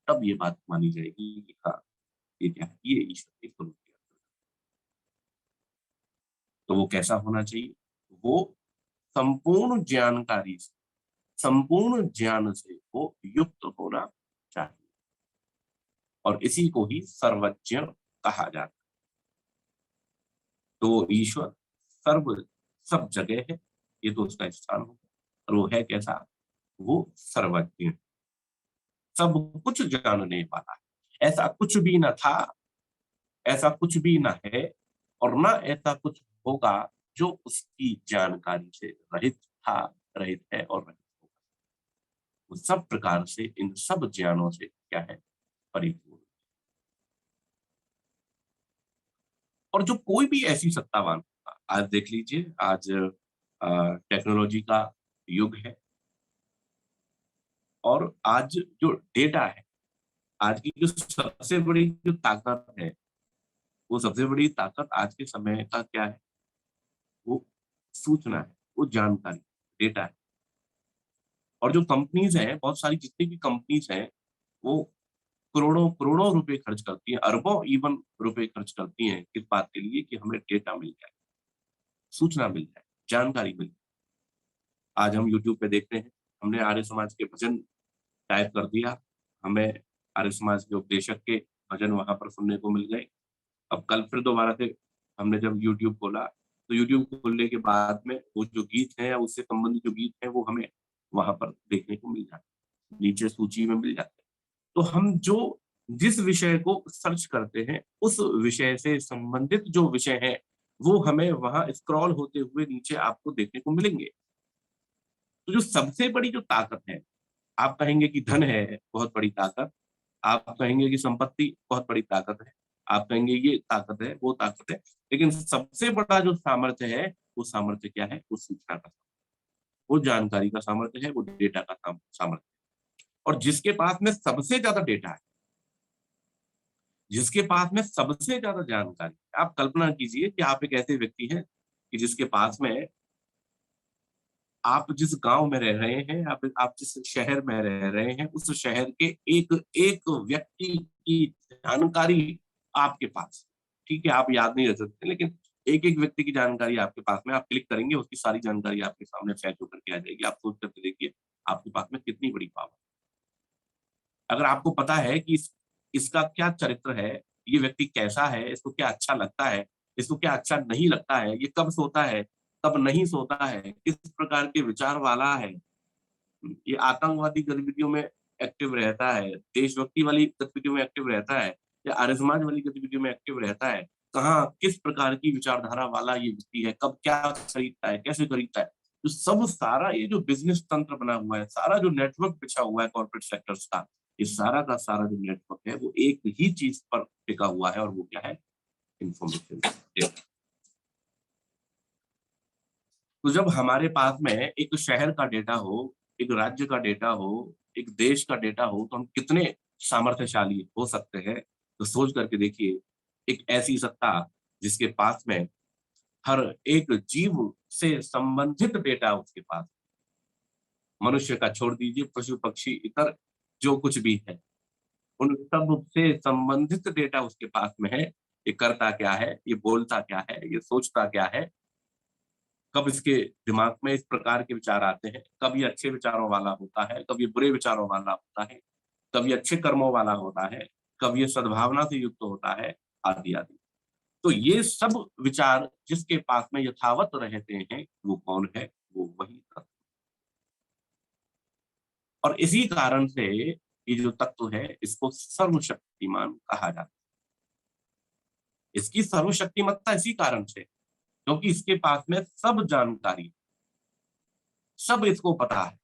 तब ये बात मानी जाएगी कि हाँ, ये क्या है, ये ईश्वर के स्वरूप की बात है। तो वो कैसा होना चाहिए? वो संपूर्ण जानकारी से, संपूर्ण ज्ञान से वो युक्त होना चाहिए, और इसी को ही सर्वज्ञ कहा जाता है। तो वो ईश्वर सर्व सब जगह है, ये तो उसका स्थान होगा। और वो है कैसा? वो सर्वज्ञ, सब कुछ जानने वाला है। ऐसा कुछ भी न था, ऐसा कुछ भी न है, और न ऐसा कुछ होगा जो उसकी जानकारी से रहित था, रहित है और रहित होगा। वो सब प्रकार से, इन सब ज्ञानों से क्या है? परिपूर्ण। और जो कोई भी ऐसी सत्तावान, आज देख लीजिए, आज टेक्नोलॉजी का युग है, और आज जो डेटा है, आज की जो सबसे बड़ी जो ताकत है, वो सबसे बड़ी ताकत आज के समय का क्या है? वो सूचना है, वो जानकारी, डेटा है। और जो कंपनीज हैं, बहुत सारी जितनी भी कंपनीज हैं, वो करोड़ों करोड़ों रुपए खर्च करती हैं, अरबों इवन रुपए खर्च करती हैं इस बात के लिए कि हमें डेटा मिल जाए, सूचना मिल जाए, जानकारी मिल जाए। आज हम यूट्यूब पे देखते हैं, हमने आर्य समाज के भजन टाइप कर दिया, हमें आर्य समाज के उपदेशक के भजन वहां पर सुनने को मिल गए। अब कल फिर दोबारा से हमने जब यूट्यूब खोला, तो यूट्यूब खोलने के बाद में वो जो गीत है या उससे संबंधित जो गीत है वो हमें वहां पर देखने को मिल जाते, नीचे सूची में मिल जाते हैं। तो हम जो जिस विषय को सर्च करते हैं, उस विषय से संबंधित जो विषय है वो हमें वहां स्क्रॉल होते हुए नीचे आपको देखने को मिलेंगे। तो जो सबसे बड़ी जो ताकत है, आप कहेंगे कि धन है बहुत बड़ी ताकत, आप कहेंगे कि संपत्ति बहुत बड़ी ताकत है, आप कहेंगे ये ताकत है, वो ताकत है, लेकिन सबसे बड़ा जो सामर्थ्य है, वो सामर्थ्य क्या है? वो सूचना का, वो जानकारी का सामर्थ्य है, वो डेटा का सामर्थ्य है। और जिसके पास में सबसे ज्यादा डेटा है, जिसके पास में सबसे ज्यादा जानकारी है, आप कल्पना कीजिए कि आप एक ऐसे व्यक्ति हैं कि जिसके पास में, आप जिस गांव में रह रहे हैं, आप जिस शहर में रह रहे हैं, उस शहर के एक एक व्यक्ति की जानकारी आपके पास, ठीक है, आप याद नहीं रख सकते, लेकिन एक एक व्यक्ति की जानकारी आपके पास में, आप क्लिक करेंगे उसकी सारी जानकारी आपके सामने फैच होकर के आ जाएगी। आप सोच करके देखिए आपके पास में कितनी बड़ी पावर। अगर आपको पता है कि इसका क्या चरित्र है, ये व्यक्ति कैसा है, इसको क्या अच्छा लगता है, इसको क्या अच्छा नहीं लगता है, ये कब सोता है, कब नहीं सोता है, किस प्रकार के विचार वाला है, ये आतंकवादी गतिविधियों में एक्टिव रहता है, देशभक्ति वाली गतिविधियों में एक्टिव रहता है, या आर्य समाज वाली गतिविधियों में एक्टिव रहता है, कहाँ किस प्रकार की विचारधारा वाला ये व्यक्ति है, कब क्या खरीदता है, कैसे खरीदता है, तो सब सारा ये जो बिजनेस तंत्र बना हुआ है, सारा जो नेटवर्क बिछा हुआ है कॉर्पोरेट सेक्टर्स का, ये सारा का सारा जो नेटवर्क है वो एक ही चीज पर टिका हुआ है, और वो क्या है? इंफॉर्मेशन। तो जब हमारे पास में एक शहर का डेटा हो, एक राज्य का डेटा हो, एक देश का डेटा हो, तो हम कितने सामर्थ्यशाली हो सकते हैं। तो सोच करके देखिए, एक ऐसी सत्ता जिसके पास में हर एक जीव से संबंधित डेटा उसके पास, मनुष्य का छोड़ दीजिए, पशु पक्षी इतर जो कुछ भी है, उन सब से संबंधित डेटा उसके पास में है। ये करता क्या है, ये बोलता क्या है, ये सोचता क्या है, कब इसके दिमाग में इस प्रकार के विचार आते हैं, कब ये अच्छे विचारों वाला होता है, कब ये बुरे विचारों वाला होता है, कब ये अच्छे कर्मों वाला होता है, कब ये सद्भावना से युक्त होता है, आदि आदि। तो ये सब विचार जिसके पास में यथावत रहते हैं, वो कौन है? वो वही तत्व। और इसी कारण से ये जो तत्व है, इसको सर्वशक्तिमान कहा जाता है। इसकी सर्वशक्तिमत्ता इसी कारण से, क्योंकि इसके पास में सब जानकारी, सब इसको पता है।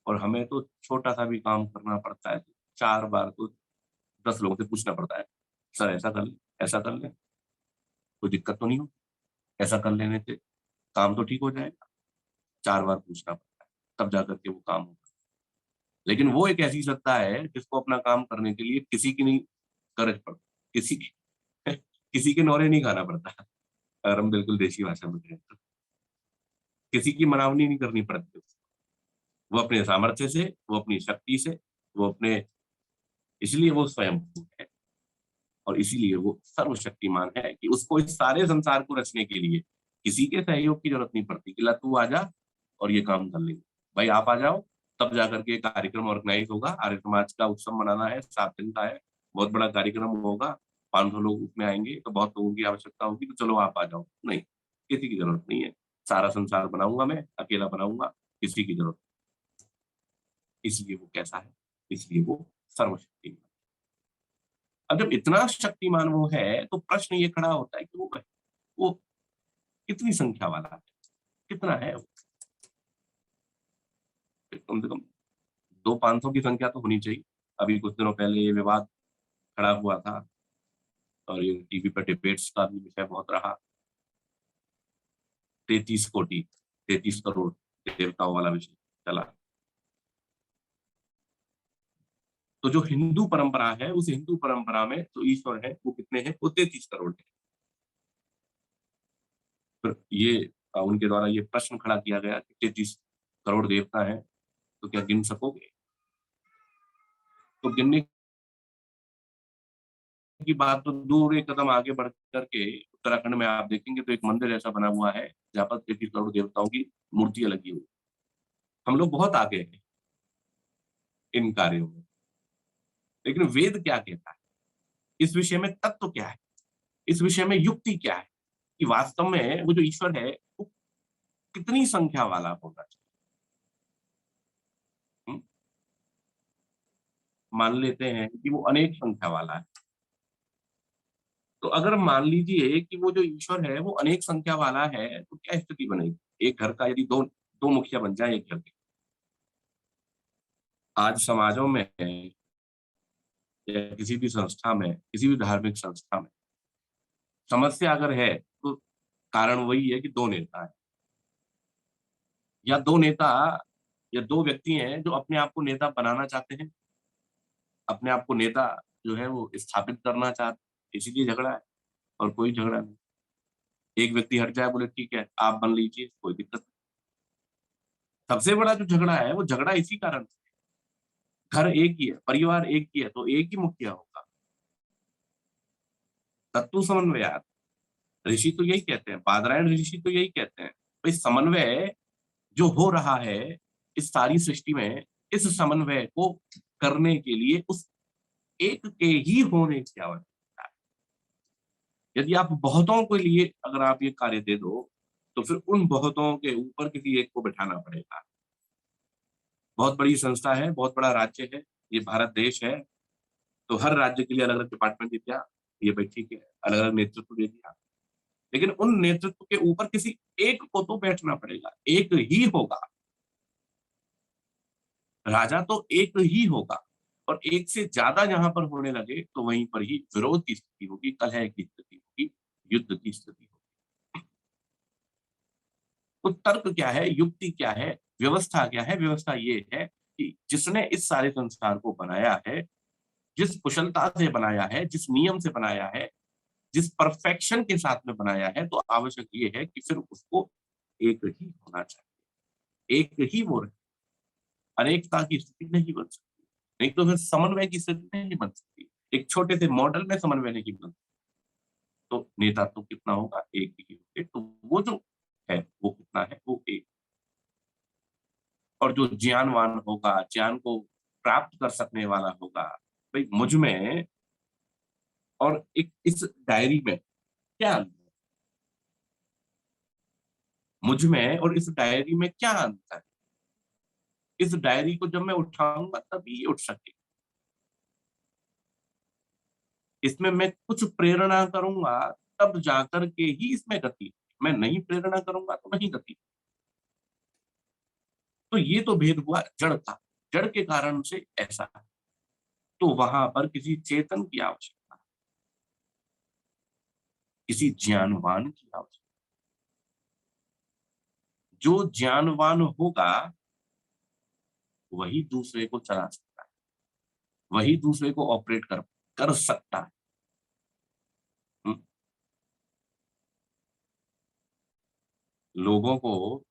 और हमें तो छोटा सा भी काम करना पड़ता है, 4 बार तो 10 लोगों से पूछना पड़ता है, सर ऐसा कर ले, ऐसा कर ले, कोई दिक्कत तो नहीं हो, ऐसा कर लेने से काम तो ठीक हो जाएगा। 4 बार पूछना पड़ता है, तब जाकर के वो काम होगा। लेकिन वो एक ऐसी सत्ता है जिसको अपना काम करने के लिए किसी की नहीं गरज पड़ती, किसी की किसी के नौरे नहीं खाना पड़ता अगर हम बिल्कुल देसी भाषा में कहें तो। किसी की मनावनी नहीं करनी पड़ती उसको। वो अपने सामर्थ्य से, वो अपनी शक्ति से, वो अपने, इसलिए वो स्वयं है और इसीलिए वो सर्वशक्तिमान है कि उसको इस सारे संसार को रचने के लिए किसी के सहयोग की जरूरत नहीं पड़ती कि ला तू आ जा और ये काम कर लेंगे। भाई आप आ जाओ, तब जाकर के कार्यक्रम ऑर्गेनाइज होगा। आर्य समाज का उत्सव मनाना है, 7 दिन का है, बहुत बड़ा कार्यक्रम होगा, 500 लोग उसमें आएंगे तो बहुत लोगों की आवश्यकता होगी, तो चलो आप आ जाओ। नहीं, किसी की जरूरत नहीं है। सारा संसार बनाऊंगा मैं, अकेला बनाऊंगा, किसी की जरूरत नहीं। इसलिए वो कैसा है, इसलिए वो सर्वशक्तिमान। अब जब इतना शक्तिमान वो है तो प्रश्न ये खड़ा होता है कि वो कितनी संख्या वाला है, कितना है वो? कम से कम 200-500 की संख्या तो होनी चाहिए। अभी कुछ दिनों पहले ये विवाद खड़ा हुआ था और ये टीवी पर डिबेट्स का भी विषय बहुत रहा। 33 कोटि, 33 करोड़ देवताओं वाला विषय चला। तो जो हिंदू परंपरा है, उस हिंदू परंपरा में जो ईश्वर है वो कितने हैं? वो 33 करोड़ है। फिर ये उनके द्वारा ये प्रश्न खड़ा किया गया कि 33 करोड़ देवता है तो क्या गिन सकोगे? तो गिनने की बात तो दूर, एक कदम आगे बढ़ करके उत्तराखंड में आप देखेंगे तो एक मंदिर ऐसा बना हुआ है जहाँ पर 33 करोड़ देवताओं की मूर्तियां लगी हुई। हम लोग बहुत आगे हैं इन कार्यों में। लेकिन वेद क्या कहता है इस विषय में? तत्व क्या है इस विषय में? युक्ति क्या है कि वास्तव में वो जो ईश्वर है वो कितनी संख्या वाला होना चाहिए? मान लेते हैं कि वो अनेक संख्या वाला है। तो अगर मान लीजिए कि वो जो ईश्वर है वो अनेक संख्या वाला है तो क्या स्थिति बनेगी? एक घर का यदि दो दो मुखिया बन जाए एक घर के, आज समाजों में या किसी भी संस्था में, किसी भी धार्मिक संस्था में समस्या अगर है तो कारण वही है कि 2 नेता है, या 2 नेता या 2 व्यक्ति हैं जो अपने आप को नेता बनाना चाहते हैं, अपने आप को नेता जो है वो स्थापित करना चाहते हैं, इसीलिए झगड़ा है और कोई झगड़ा नहीं। एक व्यक्ति हट जाए, बोले ठीक है आप बन लीजिए, कोई दिक्कत नहीं। सबसे बड़ा जो झगड़ा है वो झगड़ा इसी कारण से। घर एक ही है, परिवार एक ही है, तो एक ही मुखिया होगा। तत्व समन्वयात, ऋषि तो यही कहते हैं, बादरायण ऋषि तो यही कहते हैं, भाई समन्वय जो हो रहा है इस सारी सृष्टि में, इस समन्वय को करने के लिए उस एक के ही होने की आवश्यकता है। यदि आप बहुतों के लिए अगर आप ये कार्य दे दो तो फिर उन बहुतों के ऊपर किसी एक को बिठाना पड़ेगा। बहुत बड़ी संस्था है, बहुत बड़ा राज्य है, ये भारत देश है, तो हर राज्य के लिए अलग अलग डिपार्टमेंट दे दिया, ये भाई ठीक है, अलग अलग नेतृत्व दे दिया, लेकिन उन नेतृत्व के ऊपर किसी एक को तो बैठना पड़ेगा, एक ही होगा। राजा तो एक ही होगा, और एक से ज्यादा जहां पर होने लगे तो वहीं पर ही विरोध की स्थिति होगी, कलह की स्थिति होगी, युद्ध की स्थिति होगी। तो तर्क क्या है, युक्ति क्या है, व्यवस्था क्या है? व्यवस्था ये है कि जिसने इस सारे संसार को बनाया है, जिस कुशलता से बनाया है, जिस नियम से बनाया है, जिस परफेक्शन के साथ में बनाया है, तो आवश्यक ये है कि फिर उसको एक ही होना चाहिए, एक ही वो रहे। अनेकता की स्थिति नहीं बन सकती, नहीं तो फिर समन्वय की स्थिति नहीं बन सकती, एक छोटे से मॉडल में समन्वय नहीं बन सकती। तो नेता तो कितना होगा? एक ही होगा। तो वो जो है वो कितना है? वो एक। और जो ज्ञानवान होगा, ज्ञान को प्राप्त कर सकने वाला होगा, भाई मुझ में और एक इस डायरी में क्या अंतर है? मुझ में और इस डायरी में क्या अंतर है? इस डायरी को जब मैं उठाऊंगा तभी ये उठ सके। इसमें मैं कुछ प्रेरणा करूंगा तब जाकर के ही इसमें गति, मैं नहीं प्रेरणा करूंगा तो नहीं गति। तो ये तो भेद हुआ जड़ का, जड़ के कारण से ऐसा है। तो वहां पर किसी चेतन की आवश्यकता है, किसी ज्ञानवान की आवश्यकता। जो ज्ञानवान होगा वही दूसरे को चला सकता है, वही दूसरे को ऑपरेट कर कर सकता है। लोगों को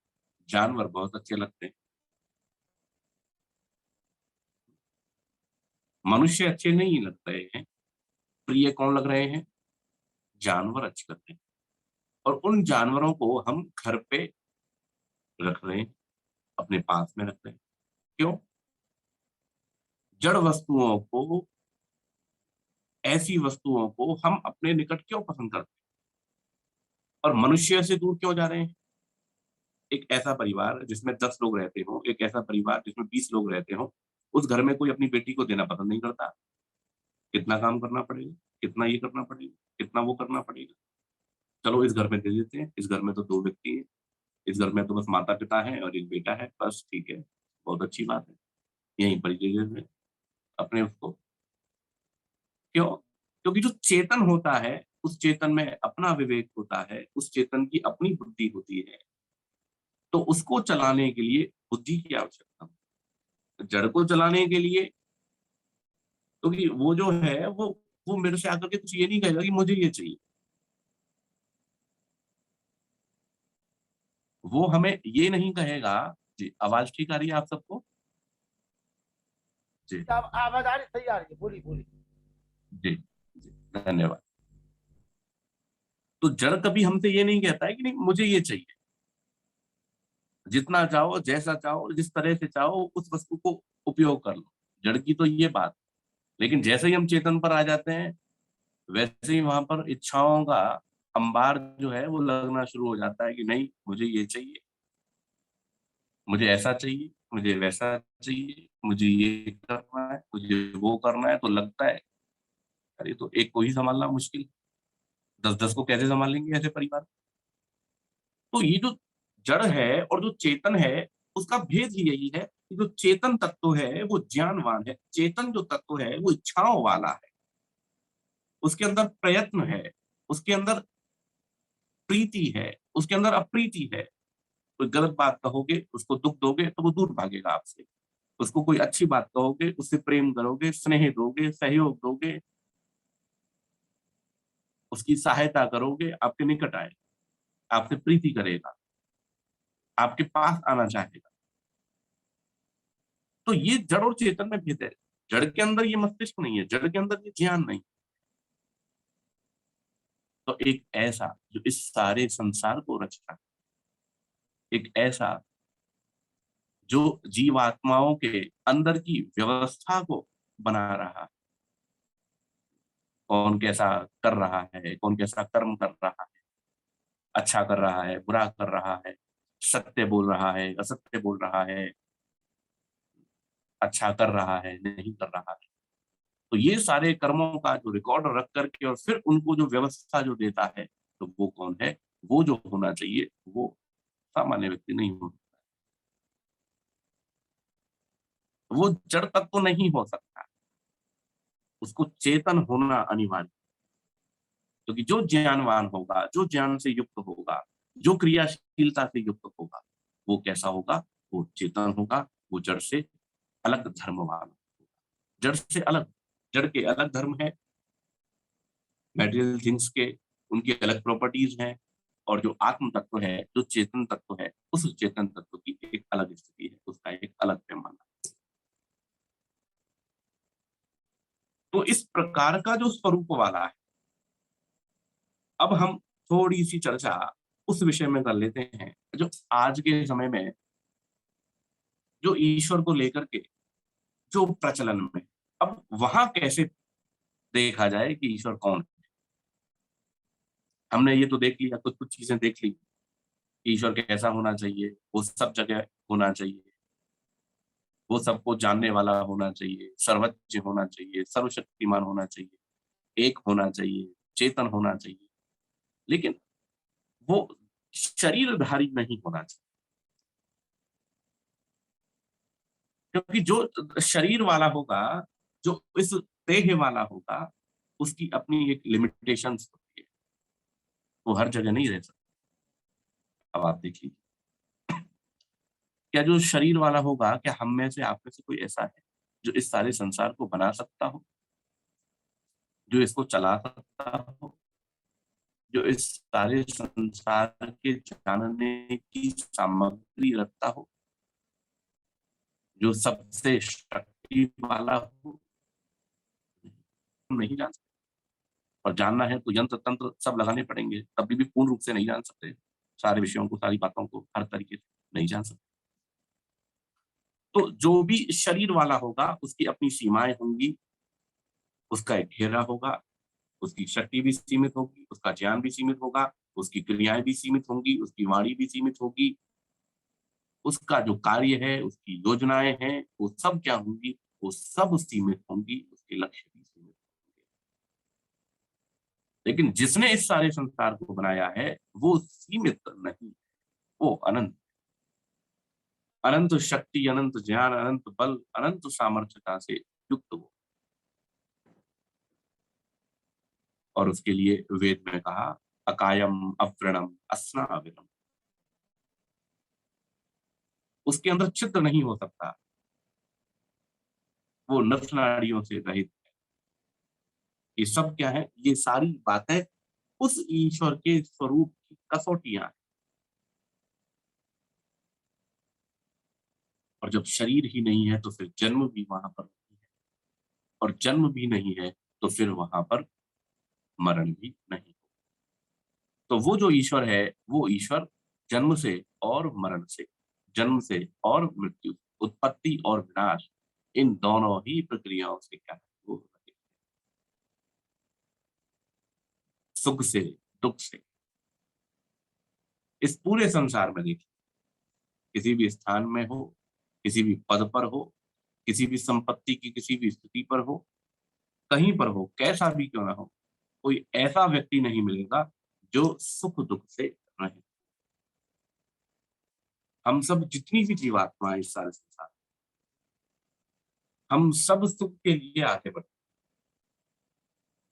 जानवर बहुत अच्छे लगते हैं, मनुष्य अच्छे नहीं लग रहे हैं, प्रिय कौन लग रहे हैं? जानवर अच्छे लगते हैं। और उन जानवरों को हम घर पे रख रहे हैं, अपने पास में रख रहे हैं। क्यों? जड़ वस्तुओं को, ऐसी वस्तुओं को हम अपने निकट क्यों पसंद करते हैं और मनुष्य से दूर क्यों जा रहे हैं? एक ऐसा परिवार जिसमें 10 लोग रहते हो, एक ऐसा परिवार जिसमें 20 लोग रहते हो, उस घर में कोई अपनी बेटी को देना पसंद नहीं करता। कितना काम करना पड़ेगा, कितना ये करना पड़ेगा, कितना वो करना पड़ेगा। चलो इस घर में दे देते हैं, इस घर में तो 2 व्यक्ति हैं, इस घर में तो बस माता-पिता हैं और एक बेटा है, बस ठीक है, बहुत अच्छी बात है। यहीं पर ही दे देते हैं अपने उसको। क्यों? क्योंकि जो चेतन होता है, उस चेतन में अपना विवेक होता है, उस चेतन की अपनी बुद्धि होती है, तो उसको चलाने के लिए बुद्धि की आवश्यकता होती है। जड़ को चलाने के लिए, क्योंकि वो जो है वो मेरे से आकर के कुछ ये नहीं कहेगा कि मुझे ये चाहिए। वो हमें ये नहीं कहेगा। जी, आवाज ठीक आ रही है आप सबको? जी आवाज आ रही, सही आ रही है, बोलिए बोलिए। जी जी, धन्यवाद। तो जड़ कभी हमसे ये नहीं कहता है कि नहीं मुझे ये चाहिए। जितना चाहो, जैसा चाहो, जिस तरह से चाहो उस वस्तु को उपयोग कर लो। जड़ की तो ये बात। लेकिन जैसे ही हम चेतन पर आ जाते हैं, वैसे ही वहां पर इच्छाओं का अंबार जो है वो लगना शुरू हो जाता है कि नहीं मुझे ये चाहिए, मुझे ऐसा चाहिए, मुझे वैसा चाहिए, मुझे ये करना है, मुझे वो करना है। तो लगता है अरे तो एक को ही संभालना मुश्किल, 10-10 को कैसे संभालेंगे ऐसे परिवार? तो ये जो जड़ है और जो चेतन है, उसका भेद ही यही है कि जो चेतन तत्व है वो ज्ञानवान है। चेतन जो तत्व है वो इच्छाओं वाला है, उसके अंदर प्रयत्न है, उसके अंदर प्रीति है, उसके अंदर अप्रीति है। कोई गलत बात कहोगे, उसको दुख दोगे तो वो दूर भागेगा आपसे। उसको कोई अच्छी बात कहोगे, उससे प्रेम करोगे, स्नेह दोगे, सहयोग दोगे, उसकी सहायता करोगे, आपके निकट आए, आपसे प्रीति करेगा, आपके पास आना चाहेगा। तो ये जड़ और चेतन में भेद है। जड़ के अंदर ये मस्तिष्क नहीं है, जड़ के अंदर ये ज्ञान नहीं। तो एक ऐसा जो इस सारे संसार को रच रहा है, एक ऐसा जो जीवात्माओं के अंदर की व्यवस्था को बना रहा है, कौन कैसा कर रहा है, कौन कैसा कर्म कर रहा है, अच्छा कर रहा है, बुरा कर रहा है, सत्य बोल रहा है, असत्य बोल रहा है, अच्छा कर रहा है, नहीं कर रहा है। तो ये सारे कर्मों का जो रिकॉर्ड रख करके और फिर उनको जो व्यवस्था जो देता है, तो वो कौन है? वो जो होना चाहिए वो सामान्य व्यक्ति नहीं हो, वो जड़ तक तो नहीं हो सकता, उसको चेतन होना अनिवार्य। क्योंकि जो ज्ञानवान होगा, जो ज्ञान से युक्त होगा, जो क्रियाशीलता से युक्त होगा, वो कैसा होगा? वो चेतन होगा, वो जड़ से अलग धर्म वाला होगा। जड़ से अलग, जड़ के अलग धर्म है, मटेरियल थिंग्स के उनकी अलग प्रॉपर्टीज हैं, और जो आत्म तत्व है, जो चेतन तत्व है, उस चेतन तत्व की एक अलग स्थिति है, उसका एक अलग पैमाना। तो इस प्रकार का जो स्वरूप वाला है, अब हम थोड़ी सी चर्चा उस विषय में कर लेते हैं जो आज के समय में जो ईश्वर को लेकर के जो प्रचलन में, अब वहां कैसे देखा जाए कि ईश्वर कौन है। हमने ये तो देख लिया, कुछ कुछ चीजें देख ली, ईश्वर कैसा होना चाहिए, वो सब जगह होना चाहिए, वो सबको जानने वाला होना चाहिए, सर्वज्ञ होना चाहिए, सर्वशक्तिमान होना चाहिए, एक होना चाहिए, चेतन होना चाहिए। लेकिन वो शरीरधारी नहीं होना चाहिए, क्योंकि जो शरीर वाला होगा, जो इस देह वाला होगा, उसकी अपनी एक लिमिटेशंस होती है, वो हर जगह नहीं रह सकता। अब आप देखिए, क्या जो शरीर वाला होगा, क्या हम में से, आप में से कोई ऐसा है जो इस सारे संसार को बना सकता हो, जो इसको चला सकता हो, जो इस सारे संसार के जानने की सामग्री रखता हो, जो सबसे शक्ति वाला हो, हम नहीं जान सकते। और जानना है तो यंत्र तंत्र सब लगाने पड़ेंगे, तभी भी पूर्ण रूप से नहीं जान सकते। सारे विषयों को, सारी बातों को हर तरीके से नहीं जान सकते। तो जो भी शरीर वाला होगा उसकी अपनी सीमाएं होंगी, उसका एक घेरा होगा, उसकी शक्ति भी सीमित होगी, उसका ज्ञान भी सीमित होगा, उसकी क्रियाएं भी सीमित होंगी, उसकी वाणी भी सीमित होगी, उसका जो कार्य है, उसकी योजनाएं हैं, वो सब क्या होंगी, वो सब सीमित होंगी, उसके लक्ष्य भी सीमित होंगे। लेकिन जिसने इस सारे संसार को बनाया है वो सीमित नहीं, वो अनंत, अनंत शक्ति, अनंत ज्ञान, अनंत बल, अनंत सामर्थ्यता से युक्त हो। और उसके लिए वेद में कहा अकायम अव्रणम अस्नाविरम, उसके अंदर छिद्र नहीं हो सकता, वो नस नाड़ियों से रहित है। ये सब क्या है, ये सारी बातें उस ईश्वर के स्वरूप की कसौटियां हैं। और जब शरीर ही नहीं है तो फिर जन्म भी वहां पर नहीं है, और जन्म भी नहीं है तो फिर वहां पर मरण भी नहीं। तो वो जो ईश्वर है, वो ईश्वर जन्म से और मरण से, जन्म से और मृत्यु, उत्पत्ति और विनाश, इन दोनों ही प्रक्रियाओं से क्या है, वो रहित है। सुख से, दुख से। इस पूरे संसार में देखिए, किसी भी स्थान में हो, किसी भी पद पर हो, किसी भी संपत्ति की किसी भी स्थिति पर हो, कहीं पर हो, कैसा भी क्यों ना हो, कोई ऐसा व्यक्ति नहीं मिलेगा जो सुख दुख से रहे। हम सब जितनी भी जीवात्मा इस सारे संसार, हम सब सुख के लिए आगे बढ़ते।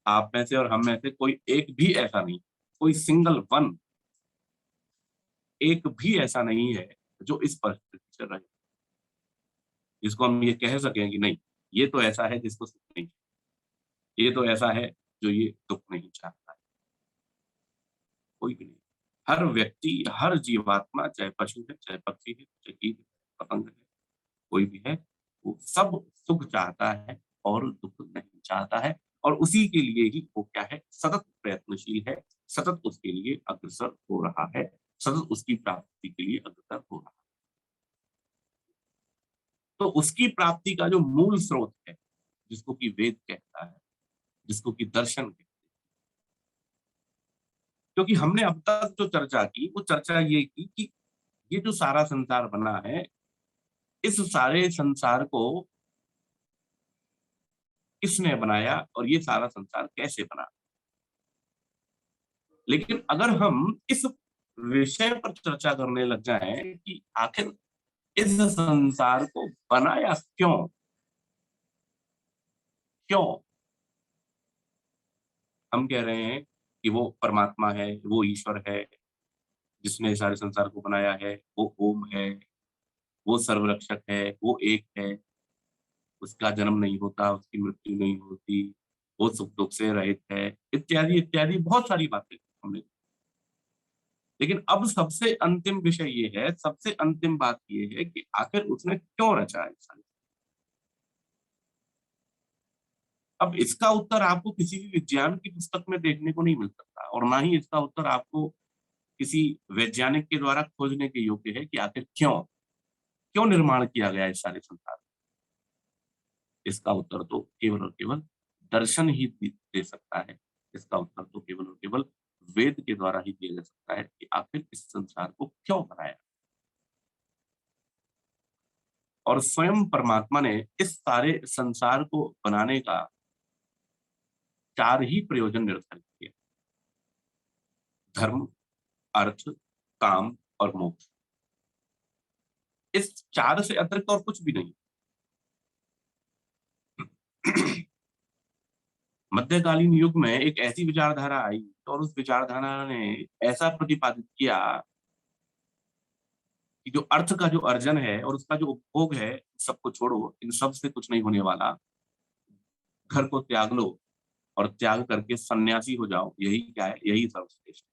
आप में से और हम में से कोई एक भी ऐसा नहीं, कोई सिंगल वन, एक भी ऐसा नहीं है जो इस परिस्थिति से रहे, जिसको हम ये कह सकें कि नहीं, ये तो ऐसा है जिसको सुख नहीं, ये तो ऐसा है जो ये दुख नहीं चाहता है। कोई भी नहीं। हर व्यक्ति, हर जीवात्मा, चाहे पशु है, चाहे पक्षी है, चाहे कीट है, पतंग है, कोई भी है, वो सब सुख चाहता है और दुख नहीं चाहता है। और उसी के लिए ही वो क्या है, सतत प्रयत्नशील है, सतत उसके लिए अग्रसर हो रहा है, सतत उसकी प्राप्ति के लिए अग्रसर हो रहा है। तो उसकी प्राप्ति का जो मूल स्रोत है, जिसको कि वेद कहता है, जिसको कि दर्शन कहता है, क्योंकि हमने अब तक जो चर्चा की वो चर्चा ये की कि ये जो सारा संसार बना है, इस सारे संसार को किसने बनाया और ये सारा संसार कैसे बना। लेकिन अगर हम इस विषय पर चर्चा करने लग जाएं कि आखिर इस संसार को बनाया क्यों, क्यों हम कह रहे हैं कि वो परमात्मा है, वो ईश्वर है जिसने सारे संसार को बनाया है, वो ओम है, वो सर्वरक्षक है, वो एक है, उसका जन्म नहीं होता, उसकी मृत्यु नहीं होती, वो सुख दुख से रहित है, इत्यादि इत्यादि बहुत सारी बातें हमने। लेकिन अब सबसे अंतिम विषय ये है, सबसे अंतिम बात ये है कि आखिर उसने क्यों रचा इंसान। अब इसका उत्तर आपको किसी भी विज्ञान की पुस्तक में देखने को नहीं मिल सकता, और ना ही इसका उत्तर आपको किसी वैज्ञानिक के द्वारा खोजने के योग्य है कि आखिर क्यों, क्यों निर्माण किया गया इस सारे संसार। इसका उत्तर तो केवल और केवल दर्शन ही दे सकता है। इसका उत्तर तो केवल और केवल वेद के द्वारा ही दिया जा सकता है कि आखिर इस संसार को क्यों बनाया। और स्वयं परमात्मा ने इस सारे संसार को बनाने का 4 ही प्रयोजन निर्धारित किए: धर्म, अर्थ, काम और मोक्ष। इस 4 से अतिरिक्त और कुछ भी नहीं। मध्यकालीन युग में एक ऐसी विचारधारा आई और उस विचारधारा ने ऐसा प्रतिपादित किया कि जो अर्थ का जो अर्जन है और उसका जो उपभोग है, सबको छोड़ो, इन सब से कुछ नहीं होने वाला, घर को त्याग लो, और त्याग करके सन्यासी हो जाओ, यही क्या है, यही सर्वश्रेष्ठ है।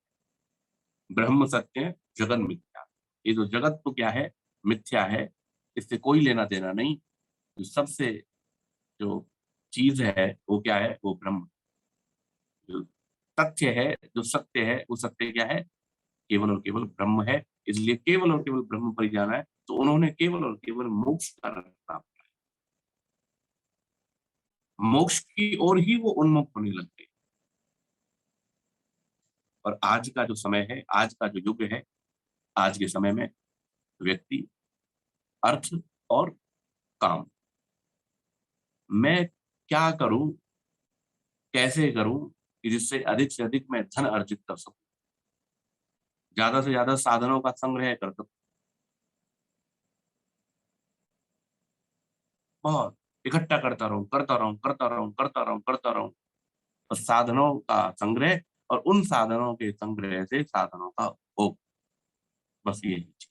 ब्रह्म सत्य जगत मिथ्या, ये जो जगत तो क्या है, मिथ्या है, इससे कोई लेना देना नहीं। जो सबसे जो चीज है वो क्या है, वो ब्रह्म। जो तथ्य है, जो सत्य है, वो सत्य क्या है, केवल और केवल ब्रह्म है। इसलिए केवल और केवल ब्रह्म पर ही जाना है। तो उन्होंने केवल और केवल मोक्ष का रास्ता प्राप्त किया। मोक्ष की ओर ही वो उन्मुख होने लग गए। और आज का जो समय है, आज का जो युग है, आज के समय में व्यक्ति अर्थ और काम, मैं क्या करूं, कैसे करूं कि जिससे अधिक से अधिक मैं धन अर्जित कर सकूं, ज्यादा से ज्यादा साधनों का संग्रह कर सकूं, बहुत इकट्ठा करता रहूं, करता रहूं, करता रहूं, करता रहूं, करता रहूं। और साधनों का संग्रह, और उन साधनों के संग्रह से साधनों का भोग, बस यही चीज।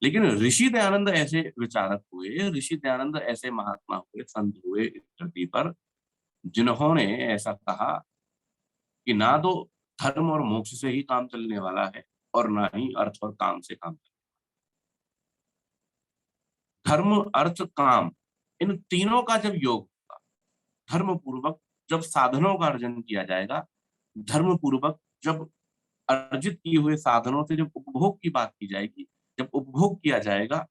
लेकिन ऋषि दयानंद ऐसे विचारक हुए, ऋषि दयानंद ऐसे महात्मा हुए, संत हुए इस धरती पर, जिन्होंने ऐसा कहा कि ना तो धर्म और मोक्ष से ही काम चलने वाला है, और ना ही अर्थ और काम से काम चलने। धर्म, अर्थ, काम, इन तीनों का जब योग होगा, धर्म पूर्वक जब साधनों का अर्जन किया जाएगा, धर्म पूर्वक जब अर्जित किए हुए साधनों से जब उपभोग की बात की जाएगी, जब उपभोग किया जाएगा,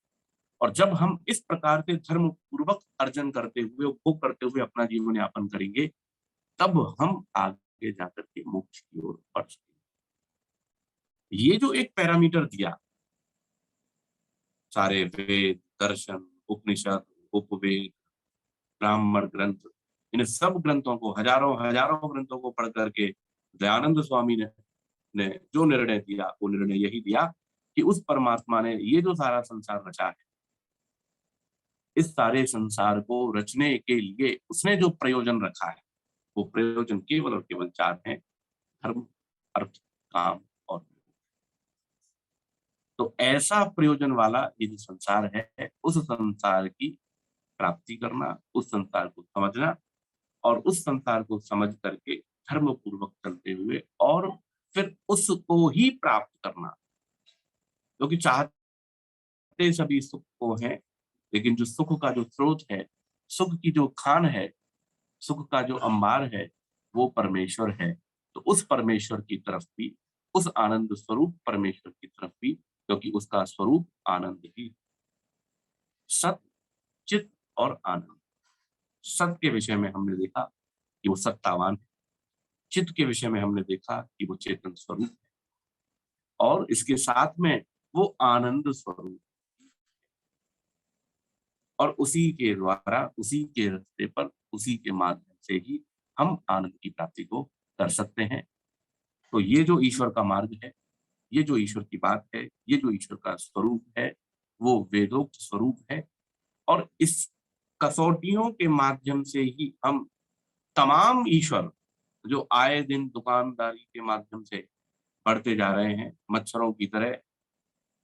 और जब हम इस प्रकार से धर्म पूर्वक अर्जन करते हुए, उपभोग करते हुए अपना जीवन यापन करेंगे, तब हम आगे जाकर के मोक्ष की ओर बढ़ सकेंगे। ये जो एक पैरामीटर दिया, सारे वेद, दर्शन, उपनिषद, उपवेद, ब्राह्मण ग्रंथ, इन सब ग्रंथों को, हजारों हजारों ग्रंथों को पढ़ करके दयानंद स्वामी ने जो निर्णय दिया, वो निर्णय यही दिया कि उस परमात्मा ने ये जो सारा संसार रचा है, इस सारे संसार को रचने के लिए उसने जो प्रयोजन रखा है, वो प्रयोजन केवल और केवल 4 हैं: धर्म, अर्थ, काम और मोक्ष। तो ऐसा प्रयोजन वाला ये जो संसार है, उस संसार की प्राप्ति करना, उस संसार को समझना, और उस संसार को समझ करके धर्म पूर्वक चलते हुए और फिर उसको ही प्राप्त करना। क्योंकि चाहते सभी सुख को हैं, लेकिन जो सुख का जो स्रोत है, सुख की जो खान है, सुख का जो अंबार है, वो परमेश्वर है। तो उस परमेश्वर की तरफ भी, उस आनंद स्वरूप परमेश्वर की तरफ भी, क्योंकि उसका स्वरूप आनंद ही, सत, चित और आनंद। सत के विषय में हमने देखा कि वो सत्तावान है, चित्त के विषय में हमने देखा कि वो चेतन स्वरूप है, और इसके साथ में वो आनंद स्वरूप, और उसी के द्वारा, उसी के रास्ते पर, उसी के माध्यम से ही हम आनंद की प्राप्ति को कर सकते हैं। तो ये जो ईश्वर का मार्ग है, ये जो ईश्वर की बात है, ये जो ईश्वर का स्वरूप है, वो वेदोक्त स्वरूप है। और इस कसौटियों के माध्यम से ही हम तमाम ईश्वर जो आए दिन दुकानदारी के माध्यम से बढ़ते जा रहे हैं, मच्छरों की तरह।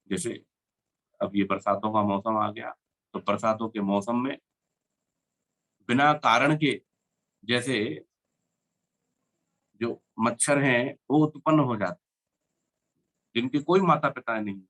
जैसे अब ये बरसातों का मौसम आ गया, तो बरसातों के मौसम में बिना कारण के, जैसे जो मच्छर हैं वो उत्पन्न हो जाते हैं, जिनके कोई माता पिता नहीं,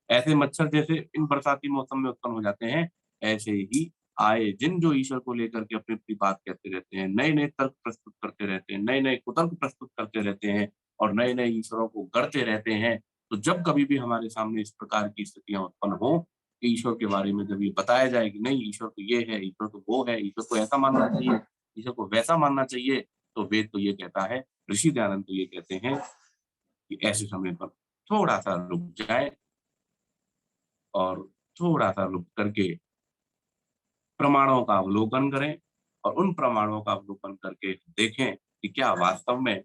ऐसे मच्छर जैसे इन बरसाती मौसम में उत्पन्न हो जाते हैं। ऐसे ही आए दिन जो ईश्वर को लेकर के अपनी अपनी बात कहते रहते हैं, नए नए तर्क प्रस्तुत करते रहते हैं, नए नए कुतर्क प्रस्तुत करते रहते हैं, और नए नए ईश्वरों को गढ़ते रहते हैं। तो जब कभी भी हमारे सामने इस प्रकार की स्थितियां उत्पन्न हो, कि ईश्वर के बारे में जब ये बताया जाए कि नहीं, ईश्वर तो ये है, ईश्वर तो वो है, ईश्वर को ऐसा मानना चाहिए, ईश्वर को वैसा मानना चाहिए, तो वेद तो ये कहता है, ऋषि दयानंद तो ये कहते हैं कि ऐसे समय पर थोड़ा सा रुक जाए, और थोड़ा सा रुक करके प्रमाणों का अवलोकन करें, और उन प्रमाणों का अवलोकन करके देखें कि क्या वास्तव में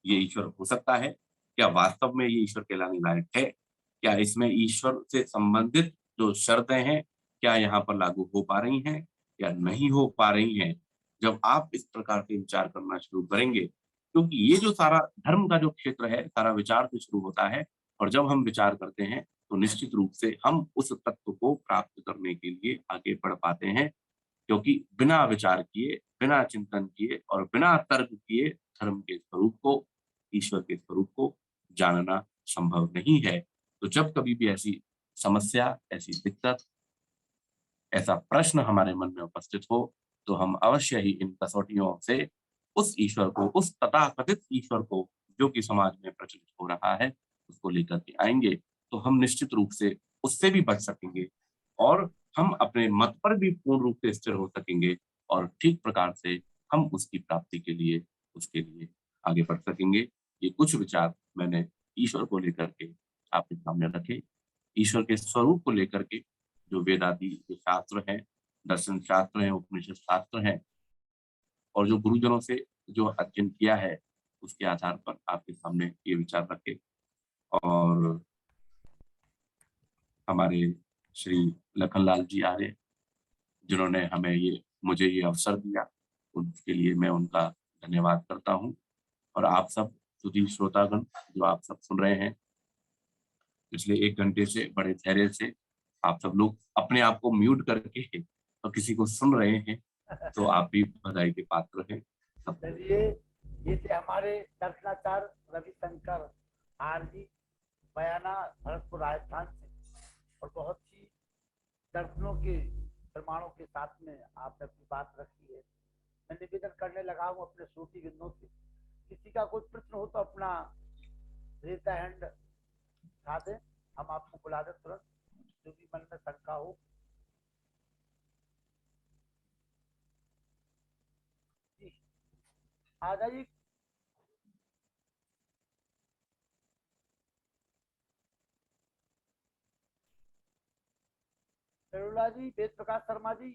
ये ईश्वर हो सकता है, क्या वास्तव में ये ईश्वर कहलाने लायक है, क्या इसमें ईश्वर से संबंधित जो शर्तें हैं, क्या यहाँ पर लागू हो पा रही हैं या नहीं हो पा रही हैं। जब आप इस प्रकार से विचार करना शुरू करेंगे, क्योंकि ये जो सारा धर्म का जो क्षेत्र है, सारा विचार से शुरू होता है, और जब हम विचार करते हैं तो निश्चित रूप से हम उस तत्व को प्राप्त करने के लिए आगे बढ़ पाते हैं। क्योंकि बिना विचार किए, बिना चिंतन किए और बिना तर्क किए धर्म के स्वरूप को, ईश्वर के स्वरूप को जानना संभव नहीं है। तो जब कभी भी ऐसी समस्या, ऐसी दिक्कत, ऐसा प्रश्न हमारे मन में उपस्थित हो, तो हम अवश्य ही इन कसौटियों से उस ईश्वर को, उस तथाकथित ईश्वर को जो कि समाज में प्रचलित हो रहा है, उसको लेकर के आएंगे, तो हम निश्चित रूप से उससे भी बच सकेंगे और हम अपने मत पर भी पूर्ण रूप से स्थिर हो सकेंगे और ठीक प्रकार से हम उसकी प्राप्ति के लिए, उसके लिए आगे बढ़ सकेंगे। ये कुछ विचार मैंने ईश्वर को लेकर के आपके सामने रखे। ईश्वर के स्वरूप को लेकर के जो वेदादि जो शास्त्र हैं, दर्शन शास्त्र हैं, उपनिषद शास्त्र हैं और जो गुरुजनों से जो अध्ययन किया है, उसके आधार पर आपके सामने ये विचार रखे। और हमारे श्री लखनलाल जी आर्य, जिन्होंने मुझे ये अवसर दिया, उनके लिए मैं उनका धन्यवाद करता हूँ। और आप सब सुधी श्रोतागण जो आप सब सुन रहे हैं पिछले 1 घंटे से बड़े धैर्य से, आप सब लोग अपने आप को म्यूट करके और किसी को सुन रहे हैं, तो आप भी बधाई के पात्र हैं। चलिए, ये थे हमारे दर्शनाचार्य रविशंकर आरजी, बयाना, भरतपुर, राजस्थान से, और बहुत ही दर्शनों के प्रमाणों के साथ में आपने अपनी बात रखी है। मैं निवेदन करने लगा हूँ अपने श्रोती बिंदुओं से, किसी का कोई प्रश्न हो तो अपना रेज द हैंड उठा दें, हम आपको बुला दें तुरंत, जो भी मन में शंका हो। जी, आ जाइए। करुणा जी, वेद प्रकाश शर्मा जी,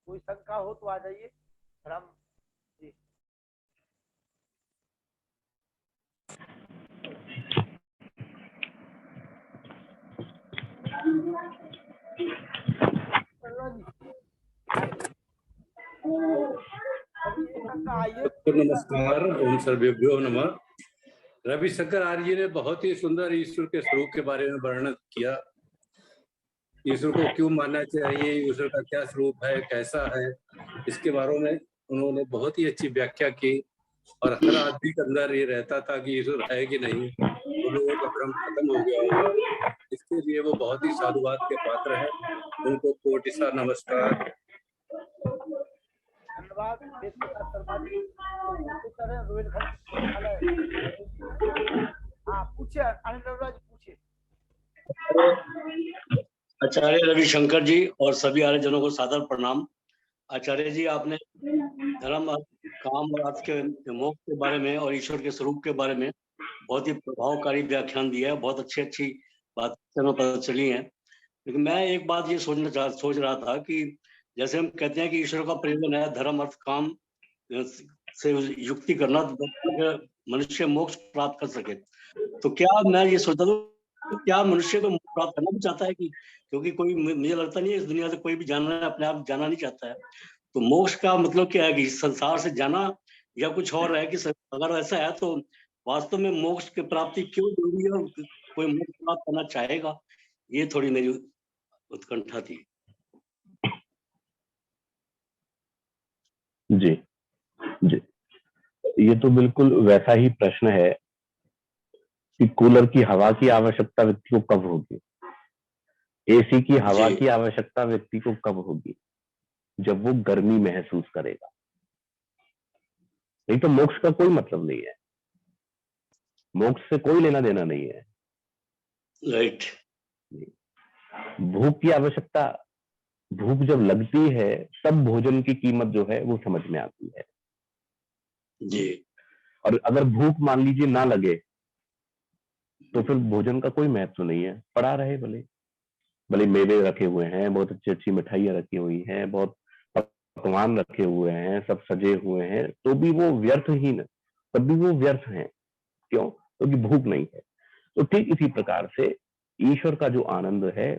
कोई शंका हो तो आ जाइए। हम जी करुणा जी, अभी एक शंका आई है। नमस्कार, ओम सर्वेभ्यो नमः। रविशंकर आर्य ने बहुत ही सुंदर ईश्वर के स्वरूप के बारे में वर्णन किया। ईश्वर को क्यों मानना चाहिए, ईश्वर का क्या स्वरूप है, कैसा है, इसके बारे में उन्होंने बहुत ही अच्छी व्याख्या की। और हर आदमी के अंदर ये रहता था कि ईश्वर है कि नहीं, तो लोगों का भ्रम खत्म हो गया होगा। इसके लिए वो बहुत ही साधुवाद के पात्र हैं, उनको कोटि सा नमस्कार। धन्यवाद वेद प्रकाश शर्मा जी। प्रोफेसर है रोहिलखंड विश्वविद्यालय। हाँ, पूछिए अनिल अरोड़ा जी, पूछिए। आचार्य रविशंकर जी और सभी आर्यजनों को सादर प्रणाम। आचार्य जी, आपने धर्म, काम और अर्थ के मोक्ष के बारे में और ईश्वर के स्वरूप के बारे में बहुत ही प्रभावकारी व्याख्यान दिया है। बहुत अच्छी बातें पता चली हैं। लेकिन मैं एक बात ये सोच रहा था कि जैसे हम कहते हैं कि ईश्वर का प्रयोजन है धर्म, अर्थ, काम से युक्ति करना, मनुष्य मोक्ष प्राप्त कर सके, तो क्या मैं ये सोचता हूँ, क्या मनुष्य को मोक्ष प्राप्त करना भी चाहता है? कि क्योंकि कोई, मुझे लगता नहीं है इस दुनिया से कोई भी अपने आप जाना नहीं चाहता है। तो मोक्ष का मतलब क्या है? कि संसार से जाना या कुछ और है? कि अगर ऐसा है तो वास्तव में मोक्ष की प्राप्ति क्यों जरूरी है और कोई मोक्ष प्राप्त करना चाहेगा? ये थोड़ी मेरी उत्कंठा थी। जी जी, ये तो बिल्कुल वैसा ही प्रश्न है कि कूलर की हवा की आवश्यकता व्यक्ति को कब होगी, एसी की हवा की आवश्यकता व्यक्ति को कब होगी? जब वो गर्मी महसूस करेगा। नहीं तो मोक्ष का कोई मतलब नहीं है, मोक्ष से कोई लेना देना नहीं है। राइट। भूख की आवश्यकता, भूख जब लगती है तब भोजन की कीमत जो है वो समझ में आती है जी। और अगर भूख मान लीजिए ना लगे तो फिर भोजन का कोई महत्व नहीं है, पड़ा रहे, भले भले मेवे रखे हुए हैं, बहुत अच्छी अच्छी मिठाइयाँ रखी हुई हैं, बहुत पकवान रखे हुए हैं, सब सजे हुए हैं, तो भी वो व्यर्थ ही न, तब भी वो व्यर्थ हैं। क्यों? क्योंकि भूख नहीं है। तो ठीक इसी प्रकार से ईश्वर का जो आनंद है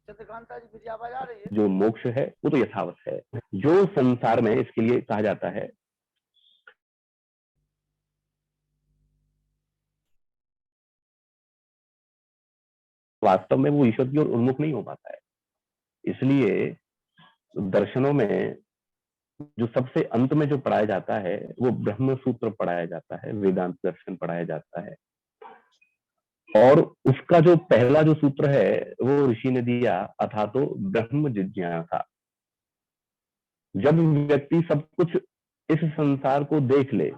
चंद्रकांता जी मेरी आवाज आ रही है? जो मोक्ष है वो तो यथावत है। जो संसार में इसके लिए कहा जाता है वास्तव में वो ईश्वर की ओर उन्मुख नहीं हो पाता है। इसलिए दर्शनों में जो सबसे अंत में जो पढ़ाया जाता है वो ब्रह्म सूत्र पढ़ाया जाता है, वेदांत दर्शन पढ़ाया जाता है। और उसका जो पहला जो सूत्र है वो ऋषि ने दिया, अथा तो ब्रह्म जिज्ञासा। जब व्यक्ति सब कुछ इस संसार को देख ले,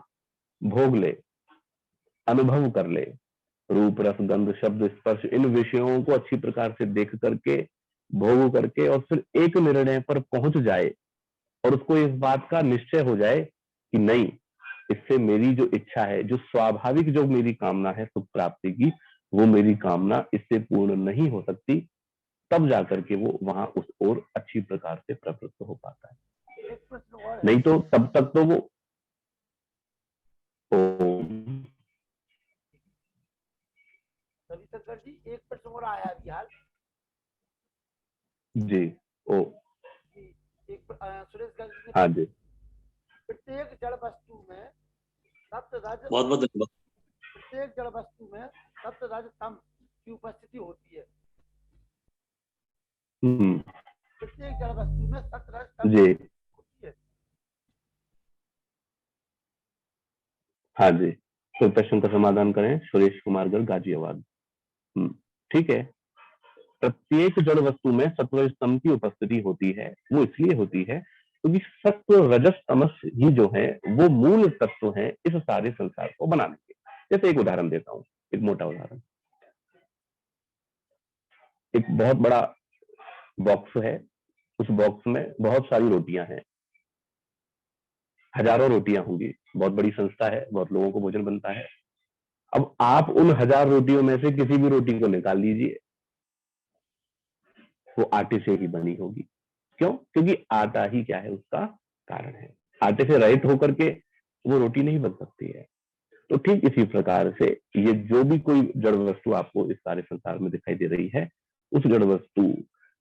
भोग ले, अनुभव कर ले, रूप रस गंध शब्द स्पर्श इन विषयों को अच्छी प्रकार से देख करके, भोग करके, और फिर एक निर्णय पर पहुंच जाए और उसको इस बात का निश्चय हो जाए कि नहीं, इससे मेरी जो इच्छा है, जो स्वाभाविक जो मेरी कामना है सुख प्राप्ति की, वो मेरी कामना इससे पूर्ण नहीं हो सकती, तब जाकर के वो वहां उस ओर अच्छी प्रकार से प्रवृत्त हो पाता है। एक प्रश्न और है। नहीं तो तब तक तो वो रविशंकर जी एक प्रश्न और आया अभी हाल। जी ओ सुरेश गर्ग जी, हाँ जी, प्रत्येक जड़ वस्तु में सप्त रज, बहुत बहुत धन्यवाद। प्रत्येक जड़ वस्तु में सप्त रज तम की उपस्थिति होती है। प्रत्येक जड़ वस्तु में सप्त रज तम जी होती है। हाँ जी, तो प्रश्न का समाधान करें। सुरेश कुमार गर्ग, गाजियाबाद। ठीक है। प्रत्येक जड़ वस्तु में सत्व स्तंभ की उपस्थिति होती है। वो इसलिए होती है क्योंकि सत्व रजस तमस ही जो है वो मूल तत्व है इस सारे संसार को बनाने के। जैसे एक उदाहरण देता हूँ, एक मोटा उदाहरण। एक बहुत बड़ा बॉक्स है, उस बॉक्स में बहुत सारी रोटियां हैं, हजारों रोटियां होंगी, बहुत बड़ी संस्था है, बहुत लोगों को भोजन बनता है। अब आप उन 1000 रोटियों में से किसी भी रोटी को निकाल लीजिए, वो आटे से ही बनी होगी। क्यों? क्योंकि आटा ही क्या है, उसका कारण है। आटे से रहित होकर के वो रोटी नहीं बन सकती है। तो ठीक इसी प्रकार से ये जो भी कोई जड़ वस्तु आपको इस सारे संसार में दिखाई दे रही है, उस जड़ वस्तु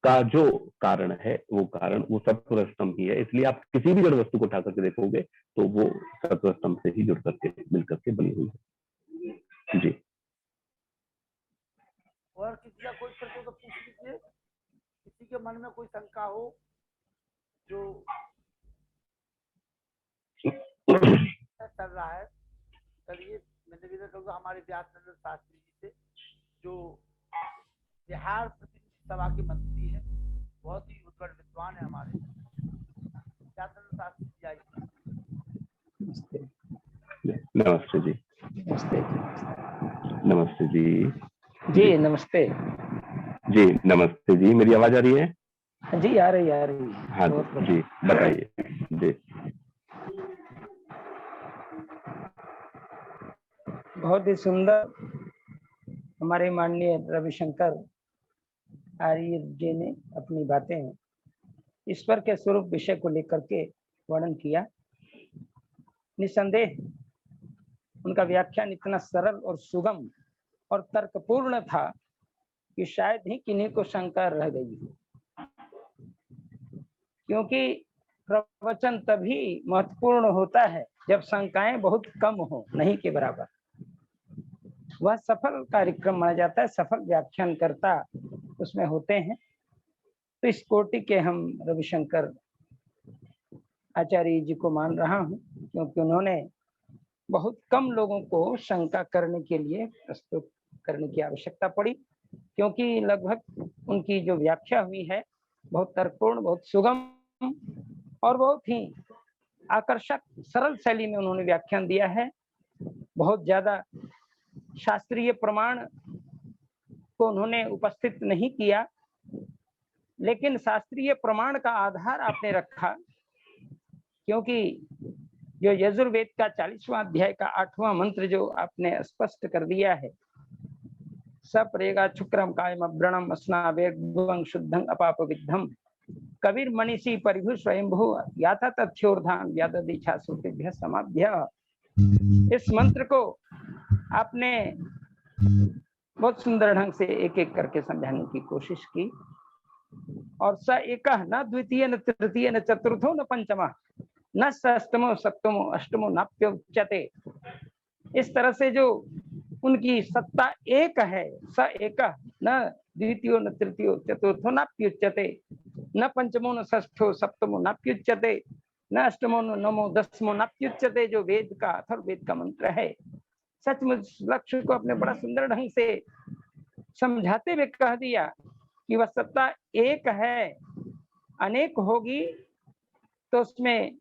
का जो कारण है वो कारण वो सत्व स्तंभ ही है। इसलिए आप किसी भी जड़ वस्तु को उठा करके देखोगे तो वो सत्व स्तंभ से ही जुड़ करके मिल करके बनी हुई है। जी, और किसी का कोई प्रश्न तो पूछ लीजिए, किसी के मन में कोई शंका हो जो चल रहा है। चलिए मैं निवेदन करूंगा हमारे व्यासचंद्र शास्त्री जी से, जो बिहार प्रतिनिधि सभा के मंत्री है, बहुत ही उत्कट विद्वान है हमारे व्यासचंद्र शास्त्री जी। आइए। नमस्ते जी। नमस्ते नमस्ते जी। जी, नमस्ते जी, नमस्ते जी। मेरी आवाज आ रही है? जी, आ रही है। हाँ जी, बताइए जी। बहुत ही सुंदर हमारे माननीय रविशंकर आर्य जी ने अपनी बातें ईश्वर के स्वरूप विषय को लेकर के वर्णन किया। निसंदेह उनका व्याख्यान इतना सरल और सुगम और तर्कपूर्ण था कि शायद ही किन्हीं को शंका रह गई हो, क्योंकि प्रवचन तभी महत्वपूर्ण होता है जब शंकाएं बहुत कम हो, नहीं के बराबर। वह सफल कार्यक्रम माना जाता है, सफल व्याख्यानकर्ता उसमें होते हैं। तो इस कोटि के हम रविशंकर आचार्य जी को मान रहा हूं, क्योंकि उन्होंने बहुत कम लोगों को शंका करने के लिए प्रस्तुत करने की आवश्यकता पड़ी, क्योंकि लगभग उनकी जो व्याख्या हुई है बहुत तर्कपूर्ण, बहुत सुगम और बहुत ही आकर्षक सरल शैली में उन्होंने व्याख्यान दिया है। बहुत ज्यादा शास्त्रीय प्रमाण को उन्होंने उपस्थित नहीं किया, लेकिन शास्त्रीय प्रमाण का आधार आपने रखा, क्योंकि जो यजुर्वेद का 40वां अध्याय का 8वां मंत्र जो आपने स्पष्ट कर दिया है, सप्रेगा शुक्रम कायम व्रणम स्नावेग्वं शुद्धं अपाप विद्धम कबीर मनीषी परिभु स्वयंभू याथा तथ्योर्धान यादीछा श्रुतिभ्य समाभ्य। इस मंत्र को आपने बहुत सुंदर ढंग से एक एक करके समझाने की कोशिश की। और स एक न द्वितीय न तृतीय न चतुर्थो न पंचमा न षष्टमो सप्तमो अष्टमो नाप्योच्यते। इस तरह से जो उनकी सत्ता एक है, स एक न द्वितीयो न तृतीयो चतुर्थो नाप्युच्यते न पंचमो न षष्ठो सप्तमो नाप्युच्यते न अष्टमो न नवमो दसमो नाप्युच्यते, जो वेद का अथर्ववेद का मंत्र है। सचमुच लक्ष्य को अपने बड़ा सुंदर ढंग से समझाते हुए कह दिया कि वह सत्ता एक है, अनेक होगी तो उसमें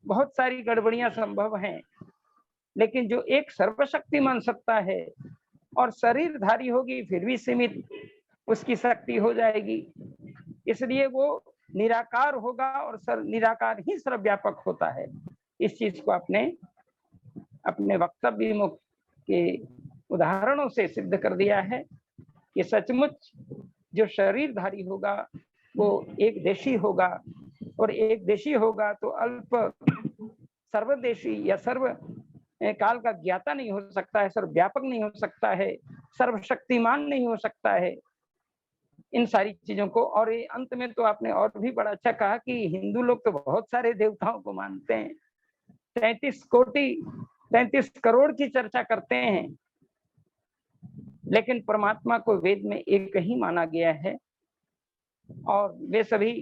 बहुत सारी गड़बड़ियां संभव हैं, लेकिन जो एक सर्वशक्तिमान सत्ता है और शरीरधारी होगी फिर भी सीमित उसकी शक्ति हो जाएगी, इसलिए वो निराकार होगा और निराकार ही सर्वव्यापक होता है। इस चीज को आपने अपने वक्तव्य मुख के उदाहरणों से सिद्ध कर दिया है कि सचमुच जो शरीरधारी होगा वो एक देशी होगा, और एक देशी होगा तो अल्प सर्वदेशी या सर्व काल का ज्ञाता नहीं हो सकता है, सर्वव्यापक नहीं हो सकता है, सर्वशक्तिमान नहीं हो सकता है, इन सारी चीजों को। और ये अंत में तो आपने और भी बड़ा अच्छा कहा कि हिंदू लोग तो बहुत सारे देवताओं को मानते हैं, 33 करोड़ की चर्चा करते हैं, लेकिन परमात्मा को वेद में एक ही माना गया है। और वे सभी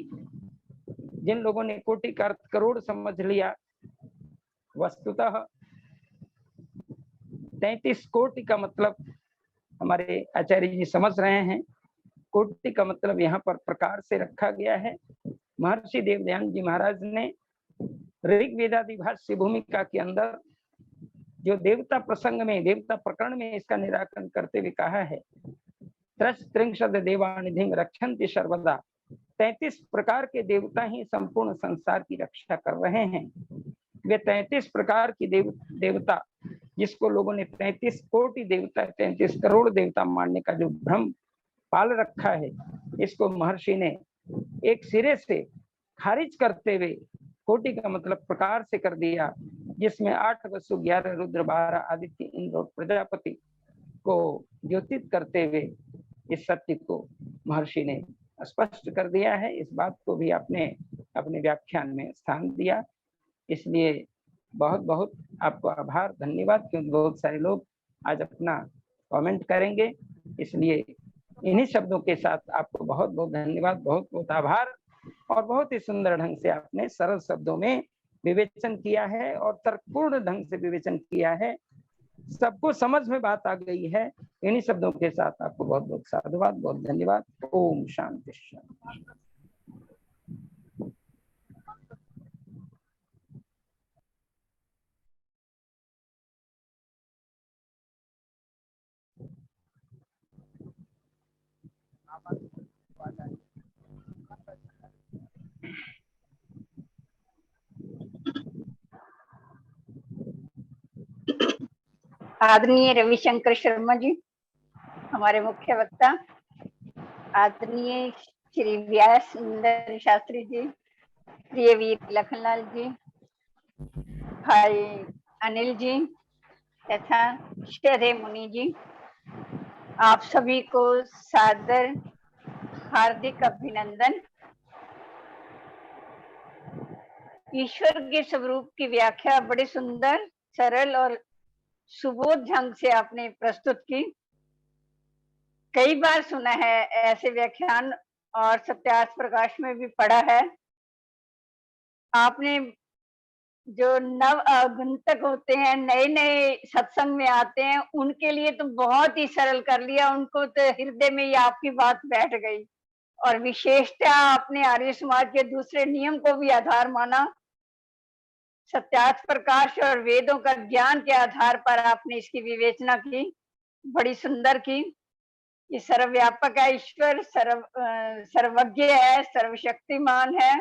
जिन लोगों ने कोटि का अर्थ करोड़ समझ लिया, वस्तुतः 33 कोटि का मतलब हमारे आचार्य जी समझ रहे हैं। कोटि का मतलब यहाँ पर प्रकार से रखा गया है। महर्षि देवदयान जी महाराज ने ऋग्वेदादि भाष्य भूमिका के अंदर जो देवता प्रसंग में, देवता प्रकरण में इसका निराकरण करते हुए कहा है, त्रिंशद देवानिधिं रक्षन्ति सर्वदा, 33 प्रकार के देवता ही संपूर्ण संसार की रक्षा कर रहे हैं। वे 33 प्रकार की देवता जिसको लोगों ने 33 कोटि देवता, 33 करोड़ देवता मानने का जो भ्रम पाल रखा है, इसको महर्षि ने एक सिरे से खारिज करते हुए कोटि का मतलब प्रकार से कर दिया, जिसमें 8 वसु 11 रुद्र 12 आदित्य इंद्र और प्रजापति को द्योतित करते हुए इस सत्य को महर्षि ने स्पष्ट कर दिया है। इस बात को भी आपने अपने व्याख्यान में स्थान दिया, इसलिए बहुत बहुत आपको आभार, धन्यवाद। क्योंकि बहुत सारे लोग आज अपना कमेंट करेंगे, इसलिए इन्हीं शब्दों के साथ आपको बहुत बहुत धन्यवाद, बहुत बहुत आभार। और बहुत ही सुंदर ढंग से आपने सरल शब्दों में विवेचन किया है और तर्कपूर्ण ढंग से विवेचन किया है, सबको समझ में बात आ गई है। इन्हीं शब्दों के साथ आपको बहुत बहुत साधुवाद, बहुत धन्यवाद। ओम शांति शांति। आदरणीय रविशंकर शर्मा जी हमारे मुख्य वक्ता, आदरणीय श्री व्यास सुंदर शास्त्री जी, प्रिय वीर लखनलाल जी, भाई अनिल जी तथा श्रद्धेय मुनि जी, आप सभी को सादर हार्दिक अभिनंदन। ईश्वर के स्वरूप की व्याख्या बड़ी सुंदर, सरल और सुबोध ढंग से आपने प्रस्तुत की। कई बार सुना है ऐसे व्याख्यान और सत्यार्थ प्रकाश में भी पढ़ा है। आपने जो नव आगंतुक होते हैं, नए नए सत्संग में आते हैं, उनके लिए तो बहुत ही सरल कर लिया, उनको तो हृदय में ही आपकी बात बैठ गई। और विशेषता आपने आर्य समाज के दूसरे नियम को भी आधार माना। सत्यार्थ प्रकाश और वेदों का ज्ञान के आधार पर आपने इसकी विवेचना की, बड़ी सुंदर की। ये सर्वव्यापक है ईश्वर, सर्वज्ञ है, सर्वशक्तिमान है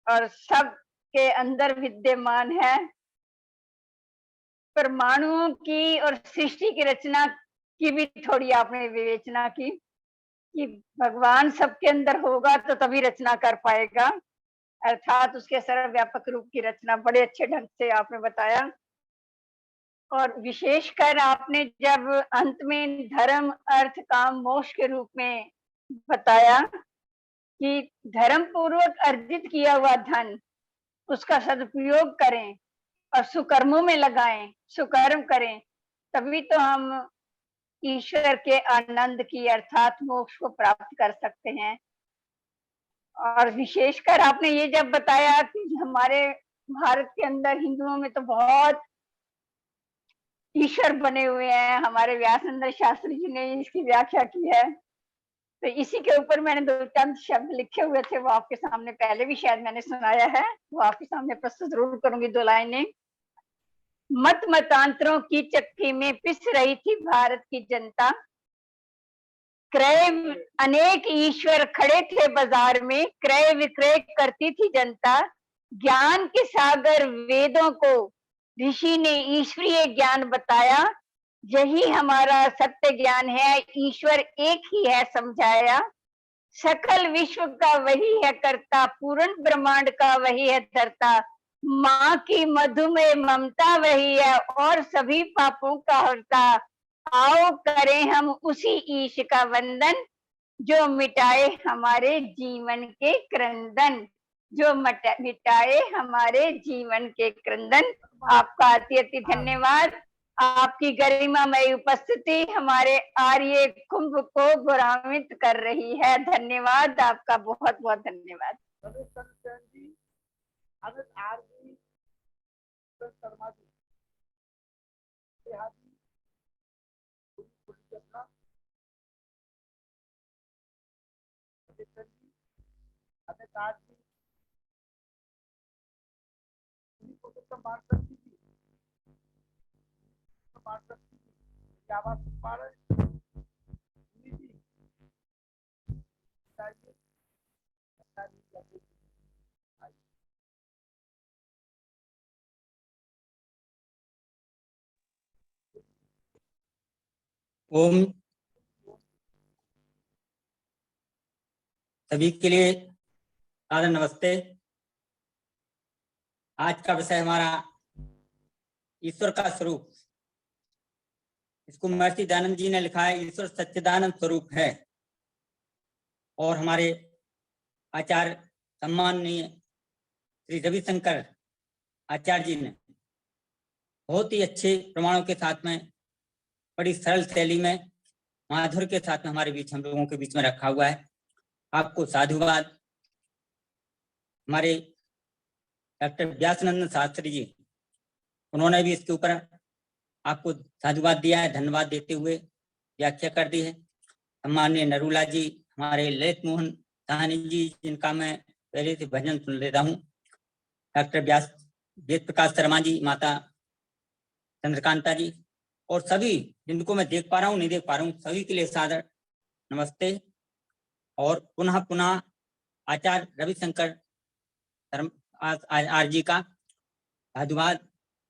और सब के अंदर विद्यमान है। परमाणुओं की और सृष्टि की रचना की भी थोड़ी आपने विवेचना की कि भगवान सबके अंदर होगा तो तभी रचना कर पाएगा, अर्थात उसके सर्वव्यापक रूप की रचना बड़े अच्छे ढंग से आपने बताया। और विशेषकर आपने जब अंत में धर्म, अर्थ, काम, मोक्ष के रूप में बताया कि धर्म पूर्वक अर्जित किया हुआ धन उसका सदुपयोग करें और सुकर्मों में लगाएं, सुकर्म करें, तभी तो हम ईश्वर के आनंद की अर्थात मोक्ष को प्राप्त कर सकते हैं। और विशेषकर आपने ये जब बताया कि हमारे भारत के अंदर हिंदुओं में तो बहुत ईश्वर बने हुए हैं, हमारे व्यासचंद्र शास्त्री जी ने इसकी व्याख्या की है, तो इसी के ऊपर मैंने 2 शब्द लिखे हुए थे, वो आपके सामने पहले भी शायद मैंने सुनाया है, वो आपके सामने प्रस्तुत जरूर करूंगी। 2 लाइनें। मत मतांतरों की चक्की में पिस रही थी भारत की जनता, क्रय अनेक ईश्वर खड़े थे बाजार में, क्रय विक्रय करती थी जनता, ज्ञान के सागर वेदों को ऋषि ने ईश्वरीय ज्ञान बताया, यही हमारा सत्य ज्ञान है, ईश्वर एक ही है समझाया, सकल विश्व का वही है कर्ता, पूर्ण ब्रह्मांड का वही है धर्ता, माँ की मधुमेह ममता वही है और सभी पापों का हरता, आओ करें हम उसी ईश का वंदन, जो मिटाए हमारे जीवन के क्रंदन, जो मिटाए हमारे जीवन के क्रंदन। आपका अति अति धन्यवाद। आपकी गरिमामय उपस्थिति हमारे आर्य कुंभ को गौरवान्वित कर रही है। धन्यवाद, आपका बहुत बहुत धन्यवाद। ओम सभी के लिए सादर नमस्ते। आज का विषय हमारा ईश्वर का स्वरूप। इसको महर्षि दयानंद जी ने लिखा है, ईश्वर सच्चिदानंद स्वरूप है। और हमारे आचार्य सम्माननीय श्री रविशंकर आचार्य जी ने बहुत ही अच्छे प्रमाणों के साथ में, बड़ी सरल शैली में, माधुर्य के साथ में हमारे बीच, हम लोगों के बीच में रखा हुआ है। आपको साधुवाद। हमारे डॉक्टर व्यासनंदन शास्त्री जी, उन्होंने भी इसके ऊपर आपको साधुवाद दिया है, धन्यवाद देते हुए व्याख्या कर दी है। सम्माननीय नरूला जी, हमारे ललित मोहन साहनी जी, जिनका मैं पहले से भजन सुन लेता हूँ, डॉक्टर वेद प्रकाश शर्मा जी, माता चंद्रकांता जी, और सभी जिनको मैं देख पा रहा हूँ, नहीं देख पा रहा हूँ, सभी के लिए सादर नमस्ते। और पुनः पुनः आचार्य रविशंकर आचार्य जी का साधुवाद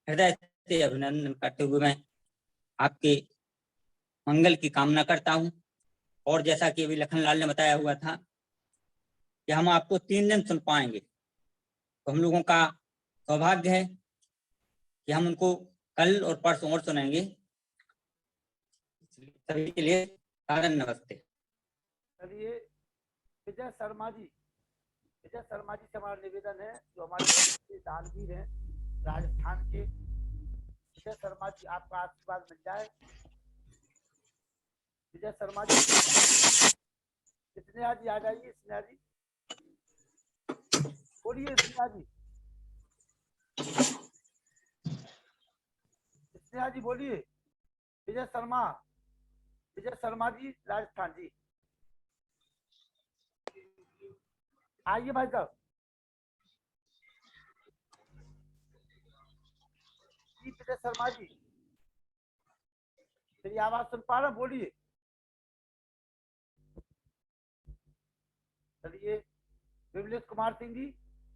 हृदय से अभिनंदन करते हुए मैं आपके मंगल की कामना करता हूँ। और जैसा कि अभी लखनलाल ने बताया हुआ था कि हम आपको 3 दिन सुन पाएंगे, तो हम लोगों का सौभाग्य है कि हम उनको कल और परसों और सुनेंगे। सभी के लिए सादर नमस्ते। चलिए, विजय शर्मा जी से हमारा निवेदन है, जो हमारे दानवीर हैं राजस्थान के। विजय शर्मा जी, आपका आशीर्वाद मिल जाए। विजय शर्मा जी, स्नेहा जी आ जाइए। स्नेहा जी बोलिए। स्नेहा जी बोलिए। विजय शर्मा जी राजस्थान जी, आइए भाई साहब। जी विजय शर्मा जी, मेरी आवाज सुन पा रहे, बोलिए। चलिए, विमलेश कुमार सिंह जी,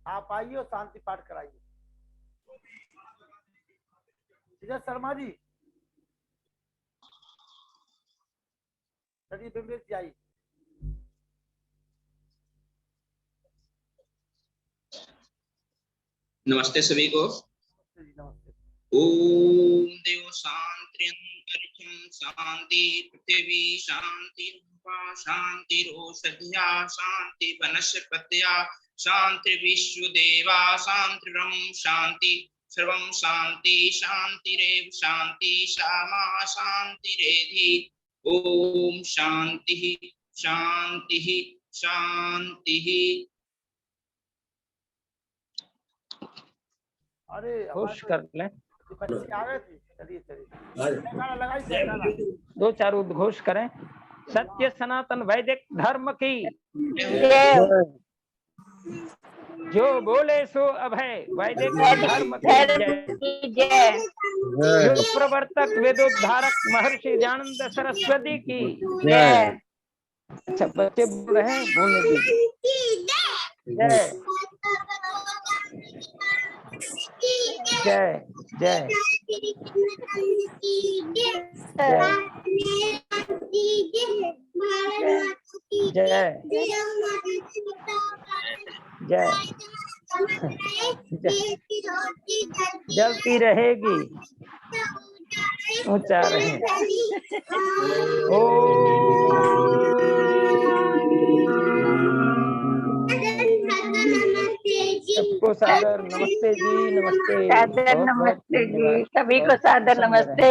आप आइए और शांति पाठ कराइए। विजय शर्मा जी, चलिए विमलेश जी आइए। नमस्ते सभी को। नमस्ते। ओम देव शांति अंतरिक्षं शांति पृथ्वी शांति रूपा शांतिरोषध्या शांति वनस्पत्या शांति विश्वदेवा शांति ब्रह्म शांति सर्वं शांति शांतिरेव शांति क्षमा शांतिरेधि। ओम शांति शांति शांति। अरे खुश कर लें। बच्चे आ गए थे। चलिए जयकारा लगाइए, जयकारा। 2-4 उद्घोष करें। सत्य सनातन वैदिक धर्म की जो बोले सो अभय वैदिक धर्म की जय। जो प्रवर्तक वेदोद्धारक महर्षि दयानंद सरस्वती की जय। अच्छा बच्चे बोल रहे हैं, बोलने दीजिए। जय जय जय जय जय जलती रहेगी ऊंचा रहे। सबको सादर नमस्ते जी। नमस्ते। सादर नमस्ते जी, सभी को सादर नमस्ते।